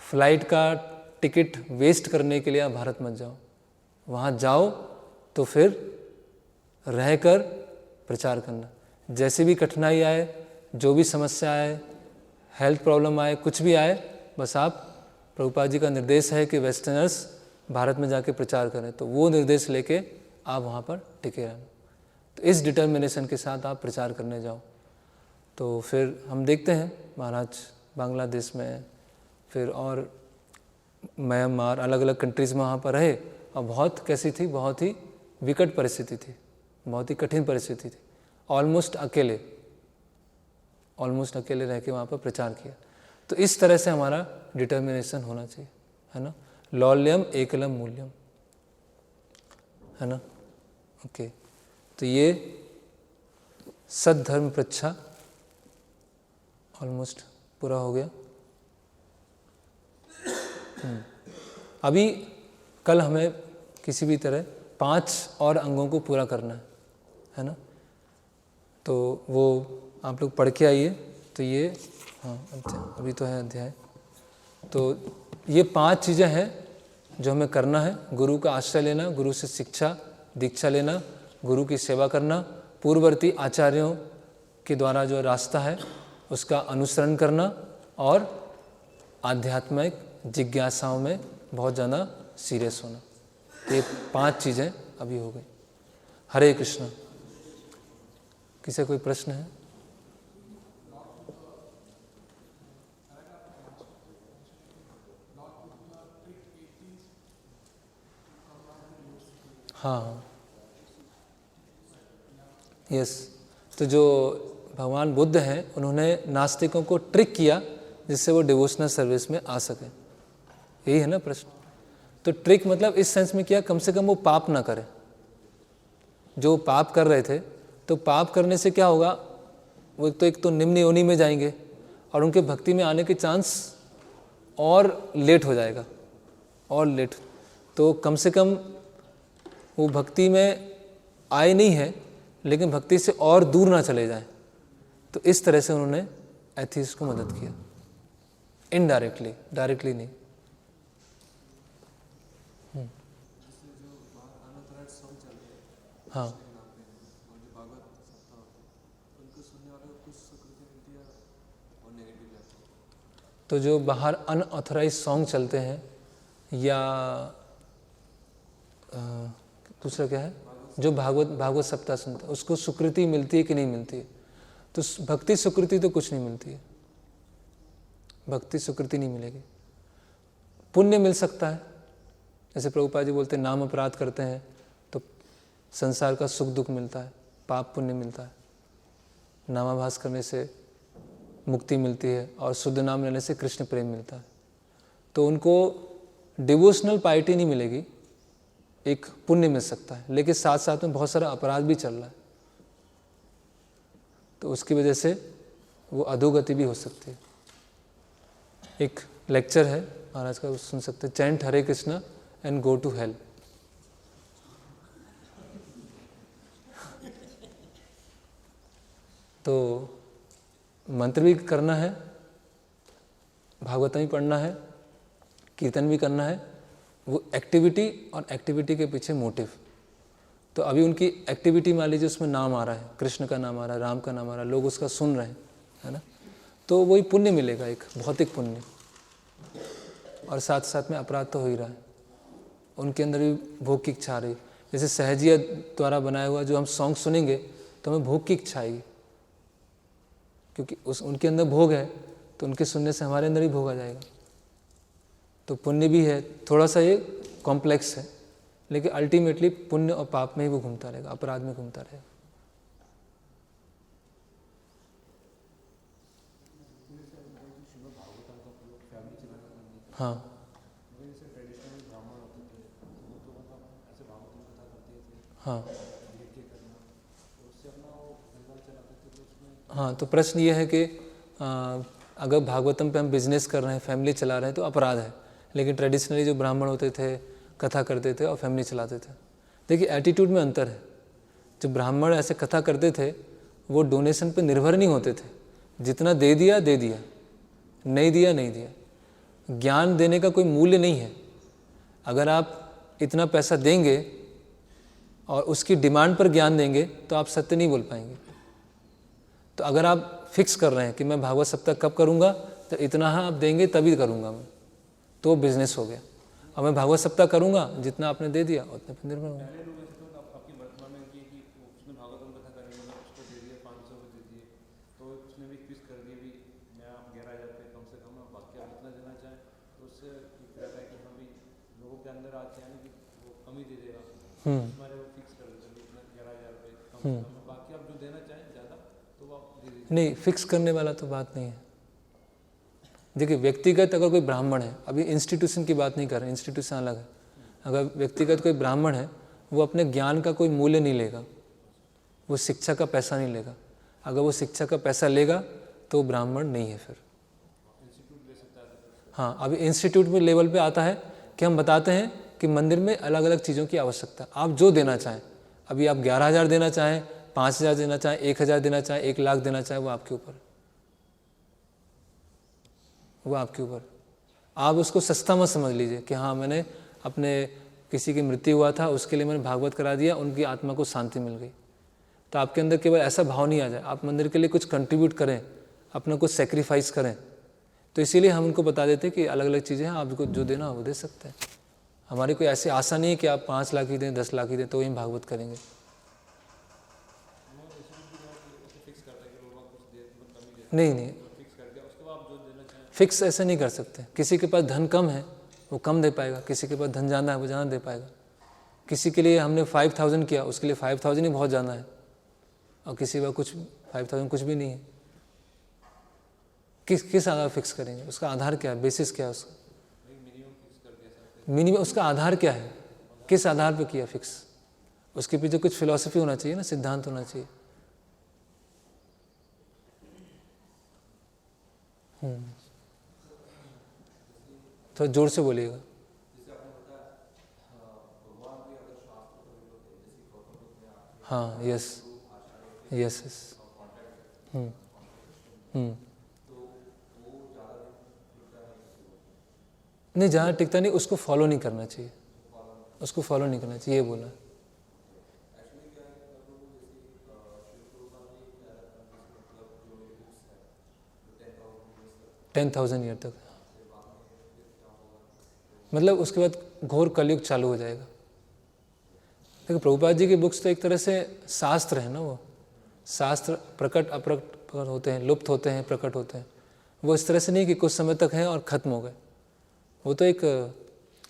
फ्लाइट का टिकट वेस्ट करने के लिए आप भारत मत जाओ। वहाँ जाओ तो फिर रहकर प्रचार करना। जैसे भी कठिनाई आए, जो भी समस्या आए, हेल्थ प्रॉब्लम आए, कुछ भी आए, बस आप, प्रभुपाद जी का निर्देश है कि वेस्टर्नर्स भारत में जाके प्रचार करें, तो वो निर्देश लेके आप वहाँ पर टिके रहना। तो इस डिटर्मिनेशन के साथ आप प्रचार करने जाओ। तो फिर हम देखते हैं महाराज बांग्लादेश में, फिर और म्यांमार, अलग अलग कंट्रीज़ में वहाँ पर रहे, और बहुत कैसी थी, बहुत ही विकट परिस्थिति थी, बहुत ही कठिन परिस्थिति थी। ऑलमोस्ट अकेले रह के वहाँ पर प्रचार किया। तो इस तरह से हमारा डिटर्मिनेशन होना चाहिए, है ना। लौल्यम एकलम मूल्यम, है ना। ओके, तो ये सद्धर्म प्रच्छा ऑलमोस्ट पूरा हो गया। अभी कल हमें किसी भी तरह 5 और अंगों को पूरा करना है ना। तो वो आप लोग पढ़ के आइए। तो ये अभी तो है अध्याय। तो ये 5 चीज़ें हैं जो हमें करना है। गुरु का आश्रय लेना, गुरु से शिक्षा दीक्षा लेना, गुरु की सेवा करना, पूर्ववर्ती आचार्यों के द्वारा जो रास्ता है उसका अनुसरण करना, और आध्यात्मिक जिज्ञासाओं में बहुत ज़्यादा सीरियस होना। ये 5 चीज़ें अभी हो गई। हरे कृष्ण। किसी कोई प्रश्न है? हाँ, यस। तो जो भगवान बुद्ध हैं उन्होंने नास्तिकों को ट्रिक किया जिससे वो डिवोशनल सर्विस में आ सके। यही है ना प्रश्न। तो ट्रिक मतलब इस सेंस में किया, कम से कम वो पाप ना करें। जो पाप कर रहे थे, तो पाप करने से क्या होगा, वो एक तो निम्न योनि में जाएंगे और उनके भक्ति में आने के चांस और लेट हो जाएगा, और लेट। तो कम से कम वो भक्ति में आए नहीं है, लेकिन भक्ति से और दूर ना चले जाएं। तो इस तरह से उन्होंने एथीस्ट को मदद किया, इनडायरेक्टली, डायरेक्टली नहीं। हाँ, तो जो बाहर अनऑथराइज सॉन्ग चलते हैं, या दूसरा क्या है, जो भागवत सप्ताह सुनते हैं, उसको सुकृति मिलती है कि नहीं मिलती है? तो भक्ति सुकृति तो कुछ नहीं मिलती है, भक्ति सुकृति नहीं मिलेगी। पुण्य मिल सकता है, जैसे प्रभुपाद जी बोलते हैं नाम अपराध करते हैं तो संसार का सुख दुख मिलता है, पाप पुण्य मिलता है। नामाभास करने से मुक्ति मिलती है, और शुद्ध नाम लेने से कृष्ण प्रेम मिलता है। तो उनको डिवोशनल पाइटी नहीं मिलेगी, एक पुण्य मिल सकता है, लेकिन साथ साथ में बहुत सारा अपराध भी चल रहा है, तो उसकी वजह से वो अधोगति भी हो सकती है। एक लेक्चर है महाराज का, सुन सकते हैं, chant Hare Krishna and go to hell. तो मंत्र भी करना है, भागवतम भी पढ़ना है, कीर्तन भी करना है। वो एक्टिविटी, और एक्टिविटी के पीछे मोटिव। तो अभी उनकी एक्टिविटी मान लीजिए उसमें नाम आ रहा है, कृष्ण का नाम आ रहा है, राम का नाम आ रहा है, लोग उसका सुन रहे हैं, है ना। तो वही पुण्य मिलेगा, एक भौतिक पुण्य, और साथ साथ में अपराध तो हो ही रहा है। उनके अंदर भी भोग की इच्छा आ रही। जैसे सहजिया द्वारा बनाया हुआ जो हम सॉन्ग सुनेंगे तो हमें भोग की इच्छा आएगी, क्योंकि उनके अंदर भोग है, तो उनके सुनने से हमारे अंदर ही भोग आ जाएगा। तो पुण्य भी है, थोड़ा सा ये कॉम्प्लेक्स है, लेकिन अल्टीमेटली पुण्य और पाप में ही वो घूमता रहेगा, अपराध में घूमता रहेगा। हाँ, हाँ, हाँ। तो प्रश्न ये है कि अगर भागवतम पे हम बिजनेस कर रहे हैं, फैमिली चला रहे हैं, तो अपराध है। लेकिन ट्रेडिशनली जो ब्राह्मण होते थे, कथा करते थे और फैमिली चलाते थे। देखिए एटीट्यूड में अंतर है। जो ब्राह्मण ऐसे कथा करते थे, वो डोनेशन पे निर्भर नहीं होते थे, जितना दे दिया दे दिया, नहीं दिया नहीं दिया। ज्ञान देने का कोई मूल्य नहीं है। अगर आप इतना पैसा देंगे और उसकी डिमांड पर ज्ञान देंगे तो आप सत्य नहीं बोल पाएंगे। तो अगर आप फिक्स कर रहे हैं कि मैं भागवत सप्ताह कब करूंगा, तो इतना हाँ आप देंगे तभी करूंगा मैं, तो बिजनेस हो गया। अब मैं भागवत सप्ताह करूंगा, जितना आपने दे दिया उतने पर निर्भर होगा। के अंदर आते हैं कि वो कमी दे देगा, हमारे वो फिक्स कर देते हैं इतना 11,000 रुपये कम, बाकी आप जो देना चाहें ज़्यादा तो वो आप दे दीजिए। नहीं, फिक्स करने वाला तो बात नहीं है। देखिए, व्यक्तिगत अगर कोई ब्राह्मण है, अभी इंस्टीट्यूशन की बात नहीं कर रहे, इंस्टीट्यूशन अलग है। अगर व्यक्तिगत कोई ब्राह्मण है, वो अपने ज्ञान का कोई मूल्य नहीं लेगा, वो शिक्षा का पैसा नहीं लेगा। अगर वो शिक्षा का पैसा लेगा तो ब्राह्मण नहीं है फिर। हाँ, अभी इंस्टीट्यूट में लेवल पे आता है कि हम बताते हैं कि मंदिर में अलग अलग चीज़ों की आवश्यकता है, आप जो देना चाहें। अभी आप 11,000 देना चाहें, 5,000 देना चाहें, 1,000 देना चाहें, 1,00,000 देना चाहें, वो आपके ऊपर, वो आपके ऊपर। आप उसको सस्ता मत समझ लीजिए कि हाँ मैंने अपने किसी की मृत्यु हुआ था उसके लिए मैंने भागवत करा दिया, उनकी आत्मा को शांति मिल गई। तो आपके अंदर केवल ऐसा भाव नहीं आ जाए, आप मंदिर के लिए कुछ कंट्रीब्यूट करें, अपना कुछ सेक्रीफाइस करें। तो इसीलिए हम उनको बता देते हैं कि अलग अलग चीज़ें हैं, आपको जो देना हो वो दे सकते हैं। हमारी कोई ऐसी आशा नहीं है कि आप 5 लाख ही दें, 10 लाख ही दें तो ही भागवत करेंगे। नहीं नहीं, फिक्स ऐसे नहीं कर सकते। किसी के पास धन कम है वो कम दे पाएगा, किसी के पास धन ज़्यादा है वो ज़्यादा दे पाएगा। किसी के लिए हमने 5,000 किया, उसके लिए 5,000 ही बहुत ज़्यादा है, और किसी का कुछ 5,000 कुछ भी नहीं है। किस आधार फिक्स करेंगे? उसका आधार क्या है, बेसिस क्या है उसका? मिनिमम उसका आधार क्या है, किस आधार पे किया फिक्स? उसके पीछे कुछ फिलॉसफी होना चाहिए ना, सिद्धांत होना चाहिए। थोड़ा जोर से बोलिएगा। हाँ, यस यस यस। नहीं, जहाँ टिकता नहीं उसको फॉलो नहीं करना चाहिए, उसको फॉलो नहीं करना चाहिए, ये बोला। $10,000 ईयर तक, मतलब उसके बाद घोर कलयुग चालू हो जाएगा। देखो, प्रभुपाद जी की बुक्स तो एक तरह से शास्त्र है ना, वो शास्त्र प्रकट अप्रकट होते हैं, लुप्त होते हैं, प्रकट होते हैं। वो इस तरह से नहीं कि कुछ समय तक हैं और ख़त्म हो गए। वो तो एक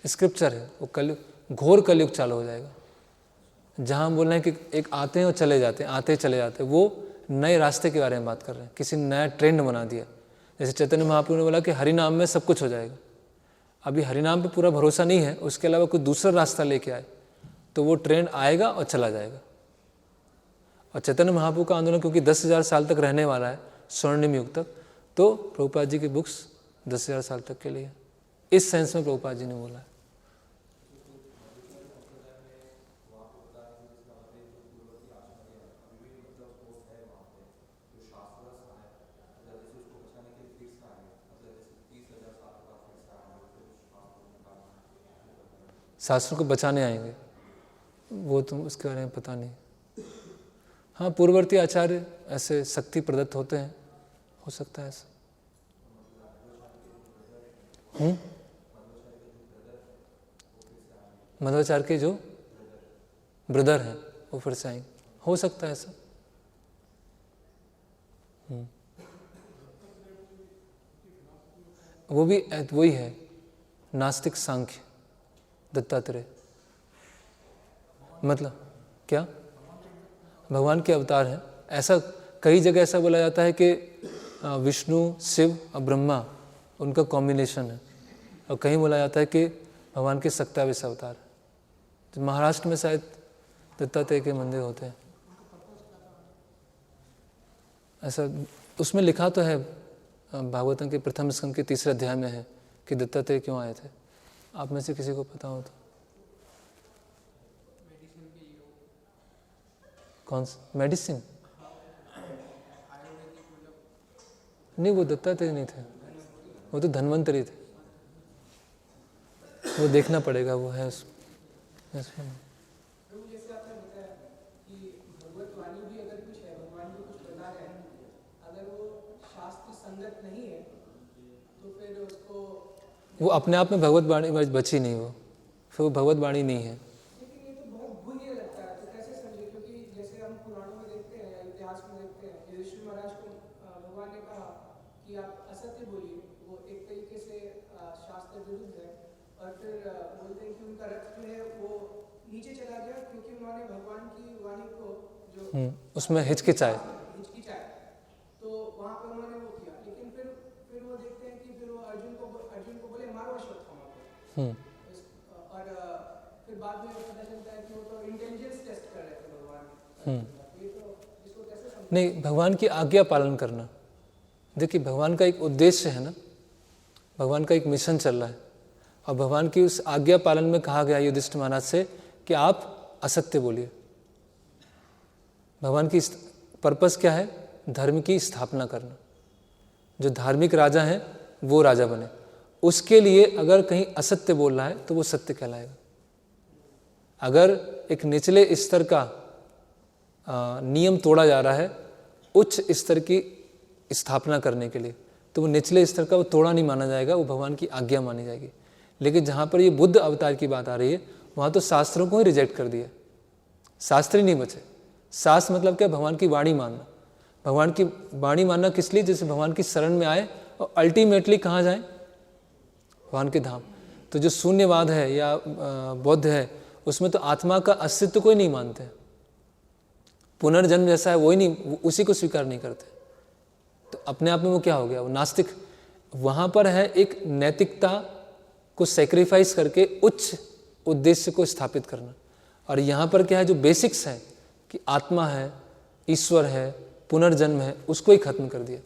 स्क्रिप्चर है, वो कलयुग घोर कलयुग चालू हो जाएगा। जहाँ हम बोल रहे हैं कि एक आते हैं और चले जाते हैं, आते चले जाते हैं, वो नए रास्ते के बारे में बात कर रहे हैं। किसी ने नया ट्रेंड बना दिया, जैसे चैतन्य महाप्रभु ने बोला कि हरि नाम में सब कुछ हो जाएगा। अभी हरि नाम पे पूरा भरोसा नहीं है, उसके अलावा कोई दूसरा रास्ता लेके आए तो वो ट्रेंड आएगा और चला जाएगा। और चैतन्य महाप्रभु का आंदोलन क्योंकि 10,000 साल तक रहने वाला है, स्वर्णिम युग तक, तो प्रभुपाद जी की बुक्स 10,000 साल तक के लिए, इस सेंस में प्रभुपाद जी ने बोला है। शास्त्रों को बचाने आएंगे, वो तो उसके बारे में पता नहीं। हाँ, पूर्ववर्ती आचार्य ऐसे शक्ति प्रदत्त होते हैं, हो सकता है ऐसा। मध्वाचार्य के जो ब्रदर हैं वो फिर से आएंगे, हो सकता है ऐसा। वो भी वही है, नास्तिक सांख्य दत्तात्रेय। मतलब क्या? भगवान के अवतार हैं, ऐसा कई जगह ऐसा बोला जाता है कि विष्णु, शिव और ब्रह्मा उनका कॉम्बिनेशन है, और कहीं बोला जाता है कि भगवान के 27 अवतार। तो महाराष्ट्र में शायद दत्तात्रेय के मंदिर होते हैं, ऐसा उसमें लिखा तो है। भागवतम के प्रथम स्कंद के 3रे अध्याय में है कि दत्तात्रेय क्यों आए थे। आप में से किसी को पता हो तो? कौन सा मेडिसिन? नहीं, वो दत्तात्रेय नहीं थे, वो तो धन्वंतरी थे। वो देखना पड़ेगा, वो है उसमें। जैसे आपने बताया कि भगवत वाणी भी अगर कुछ है, भगवान भी कुछ बता रहे हैं, अगर वो शास्त्र संगत नहीं है तो फिर उसको, वो अपने आप में भगवत वाणी बची नहीं, वो फिर वो भगवत वाणी नहीं है। लेकिन ये तो बहुत भूल्य लगता है, तो कैसे समझे? क्योंकि जैसे हम पुराणों में देखते हैं या इतिहास में देखते हैं, युधिष्ठिर महाराज को भगवान ने कहा कि आप असत्य बोलिए, वो एक तरीके से शास्त्र विरुद्ध है, और फिर बोलते हैं कि उनका रथ जो है वो नीचे चला गया क्योंकि उन्होंने भगवान की वाणी को जो उसमें हिचकिचाए। तो वहाँ पे उन्होंने वो किया, लेकिन फिर वो देखते हैं कि फिर वो अर्जुन को बोले मारो अश्वत्थामा को। और फिर बाद में पता चलता है कि वो तो इंटेलिजेंस टेस्ट कर रहे थे भगवान। ये तो इसको कैसे समझ नहीं, भगवान की आज्ञा पालन करना। देखिए, भगवान का एक उद्देश्य है ना, भगवान का एक मिशन चल रहा है, और भगवान की उस आज्ञा पालन में कहा गया युधिष्ठिर महाराज से कि आप असत्य बोलिए। भगवान की पर्पस क्या है? धर्म की स्थापना करना। जो धार्मिक राजा हैं वो राजा बने। उसके लिए अगर कहीं असत्य बोल रहा है तो वो सत्य कहलाएगा। अगर एक निचले स्तर का नियम तोड़ा जा रहा है उच्च स्तर की स्थापना करने के लिए, तो वो निचले स्तर का वो तोड़ा नहीं माना जाएगा, वो भगवान की आज्ञा मानी जाएगी। लेकिन जहाँ पर ये बुद्ध अवतार की बात आ रही है वहाँ तो शास्त्रों को ही रिजेक्ट कर दिया, शास्त्र ही नहीं बचे। शास्त्र मतलब क्या? भगवान की वाणी मानना। भगवान की वाणी मानना किस लिए? जैसे भगवान की शरण में आए और अल्टीमेटली कहाँ जाएं? भगवान के धाम। तो जो शून्यवाद है या बौद्ध है उसमें तो आत्मा का अस्तित्व को ही नहीं मानते, पुनर्जन्म जैसा है वो ही नहीं, उसी को स्वीकार नहीं करते। तो अपने आप में वो क्या हो गया? वो नास्तिक। वहाँ पर है एक नैतिकता को सेक्रीफाइस करके उच्च उद्देश्य को स्थापित करना, और यहाँ पर क्या है? जो बेसिक्स है कि आत्मा है, ईश्वर है, पुनर्जन्म है, उसको ही खत्म कर दिया।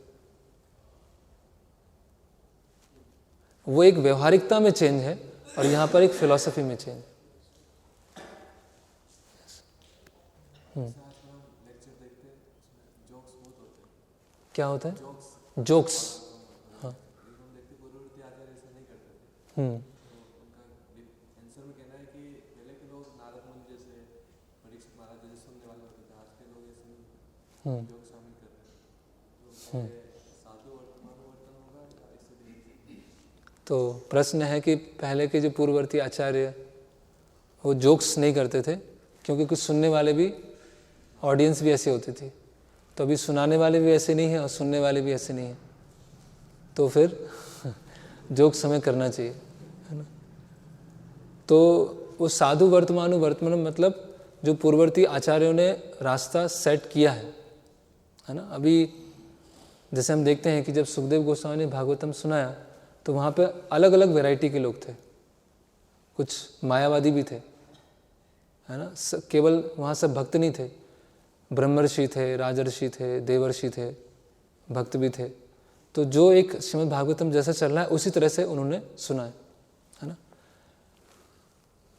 वो एक व्यवहारिकता में चेंज है और यहाँ पर एक फिलॉसफी में चेंज है। क्या होता है? जोक्स। हाँ। तो प्रश्न है कि पहले के जो पूर्ववर्ती आचार्य वो जोक्स नहीं करते थे क्योंकि कुछ सुनने वाले भी, ऑडियंस भी ऐसी होती थी। तो अभी सुनाने वाले भी ऐसे नहीं हैं और सुनने वाले भी ऐसे नहीं हैं, तो फिर जोक्स हमें करना चाहिए, है ना। तो वो साधु वर्तमानु वर्तमान मतलब जो पूर्ववर्ती आचार्यों ने रास्ता सेट किया है ना। अभी जैसे हम देखते हैं कि जब सुखदेव गोस्वामी ने भागवतम सुनाया तो वहाँ पे अलग अलग वैरायटी के लोग थे, कुछ मायावादी भी थे, है ना। केवल वहाँ सब भक्त नहीं थे, ब्रह्मर्षि थे, राजर्षि थे, देवर्षि थे, भक्त भी थे। तो जो एक श्रीमद् भागवतम जैसा चल रहा है उसी तरह से उन्होंने सुना है ना।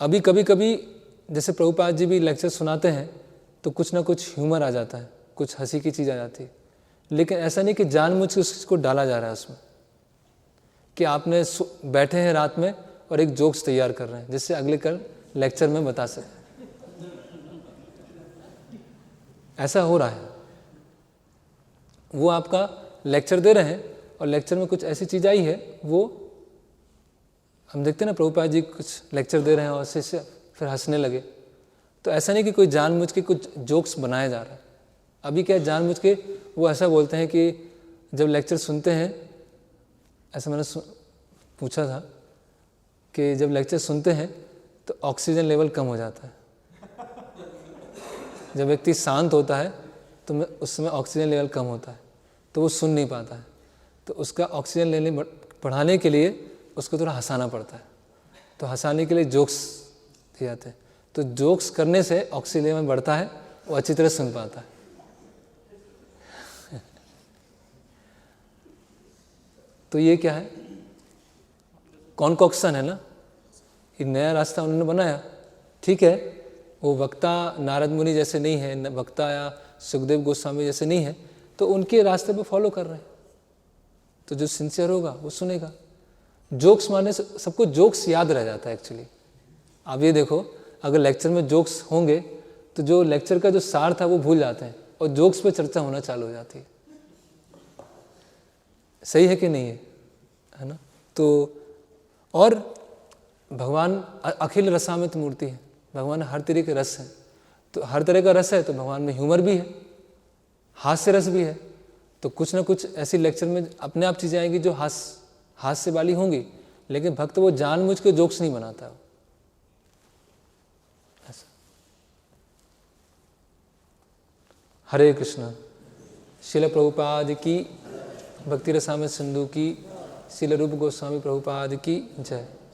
अभी कभी कभी जैसे प्रभुपाद जी भी लेक्चर सुनाते हैं तो कुछ ना कुछ ह्यूमर आ जाता है, कुछ हंसी की चीज़ आ जाती है, लेकिन ऐसा नहीं कि जानबूझ के उसको डाला जा रहा है उसमें, कि आपने बैठे हैं रात में और एक जोक्स तैयार कर रहे हैं जिससे अगले कल लेक्चर में बता सकें। ऐसा हो रहा है। वो आपका लेक्चर दे रहे हैं और लेक्चर में कुछ ऐसी चीज़ आई है, वो हम देखते हैं ना, प्रभुपाद जी कुछ लेक्चर दे रहे हैं और शिष्य फिर हंसने लगे। तो ऐसा नहीं कि कोई जानबूझ के कुछ जोक्स बनाया जा रहा है। अभी क्या जानबूझ के वो ऐसा बोलते हैं कि जब लेक्चर सुनते हैं, ऐसा मैंने पूछा था कि जब लेक्चर सुनते हैं तो ऑक्सीजन लेवल कम हो जाता है। जब व्यक्ति शांत होता है तो उस समय ऑक्सीजन लेवल कम होता है, तो वो सुन नहीं पाता है। तो उसका ऑक्सीजन लेवल बढ़ाने के लिए उसको थोड़ा हंसाना पड़ता है, तो हंसाने के लिए जोक्स दिए जाते हैं। तो जोक्स करने से ऑक्सीजन लेवल बढ़ता है, वो अच्छी तरह सुन पाता है। तो ये क्या है? कॉन्कॉक्शन है ना, ये नया रास्ता उन्होंने बनाया। ठीक है, वो वक्ता नारद मुनि जैसे नहीं है, वक्ता या सुखदेव गोस्वामी जैसे नहीं है, तो उनके रास्ते पे फॉलो कर रहे हैं। तो जो सिंसियर होगा वो सुनेगा। जोक्स मारने से सबको जोक्स याद रह जाता है एक्चुअली। आप ये देखो, अगर लेक्चर में जोक्स होंगे तो जो लेक्चर का जो सार था वो भूल जाते हैं और जोक्स पे चर्चा होना चालू हो जाती है। सही है कि नहीं है ना। तो और भगवान अखिल रसामित मूर्ति है, भगवान हर तरह के रस है। तो हर तरह का रस है तो भगवान में ह्यूमर भी है, हास्य रस भी है। तो कुछ ना कुछ ऐसी लेक्चर में अपने आप चीज़ें आएंगी जो हास्य वाली होंगी, लेकिन भक्त वो जानबूझ के जोक्स नहीं बनाता ऐसा। हरे कृष्ण। श्रील प्रभुपाद की, भक्ति रसामृत सिंधु की, श्रील रूप गोस्वामी प्रभुपाद की जय।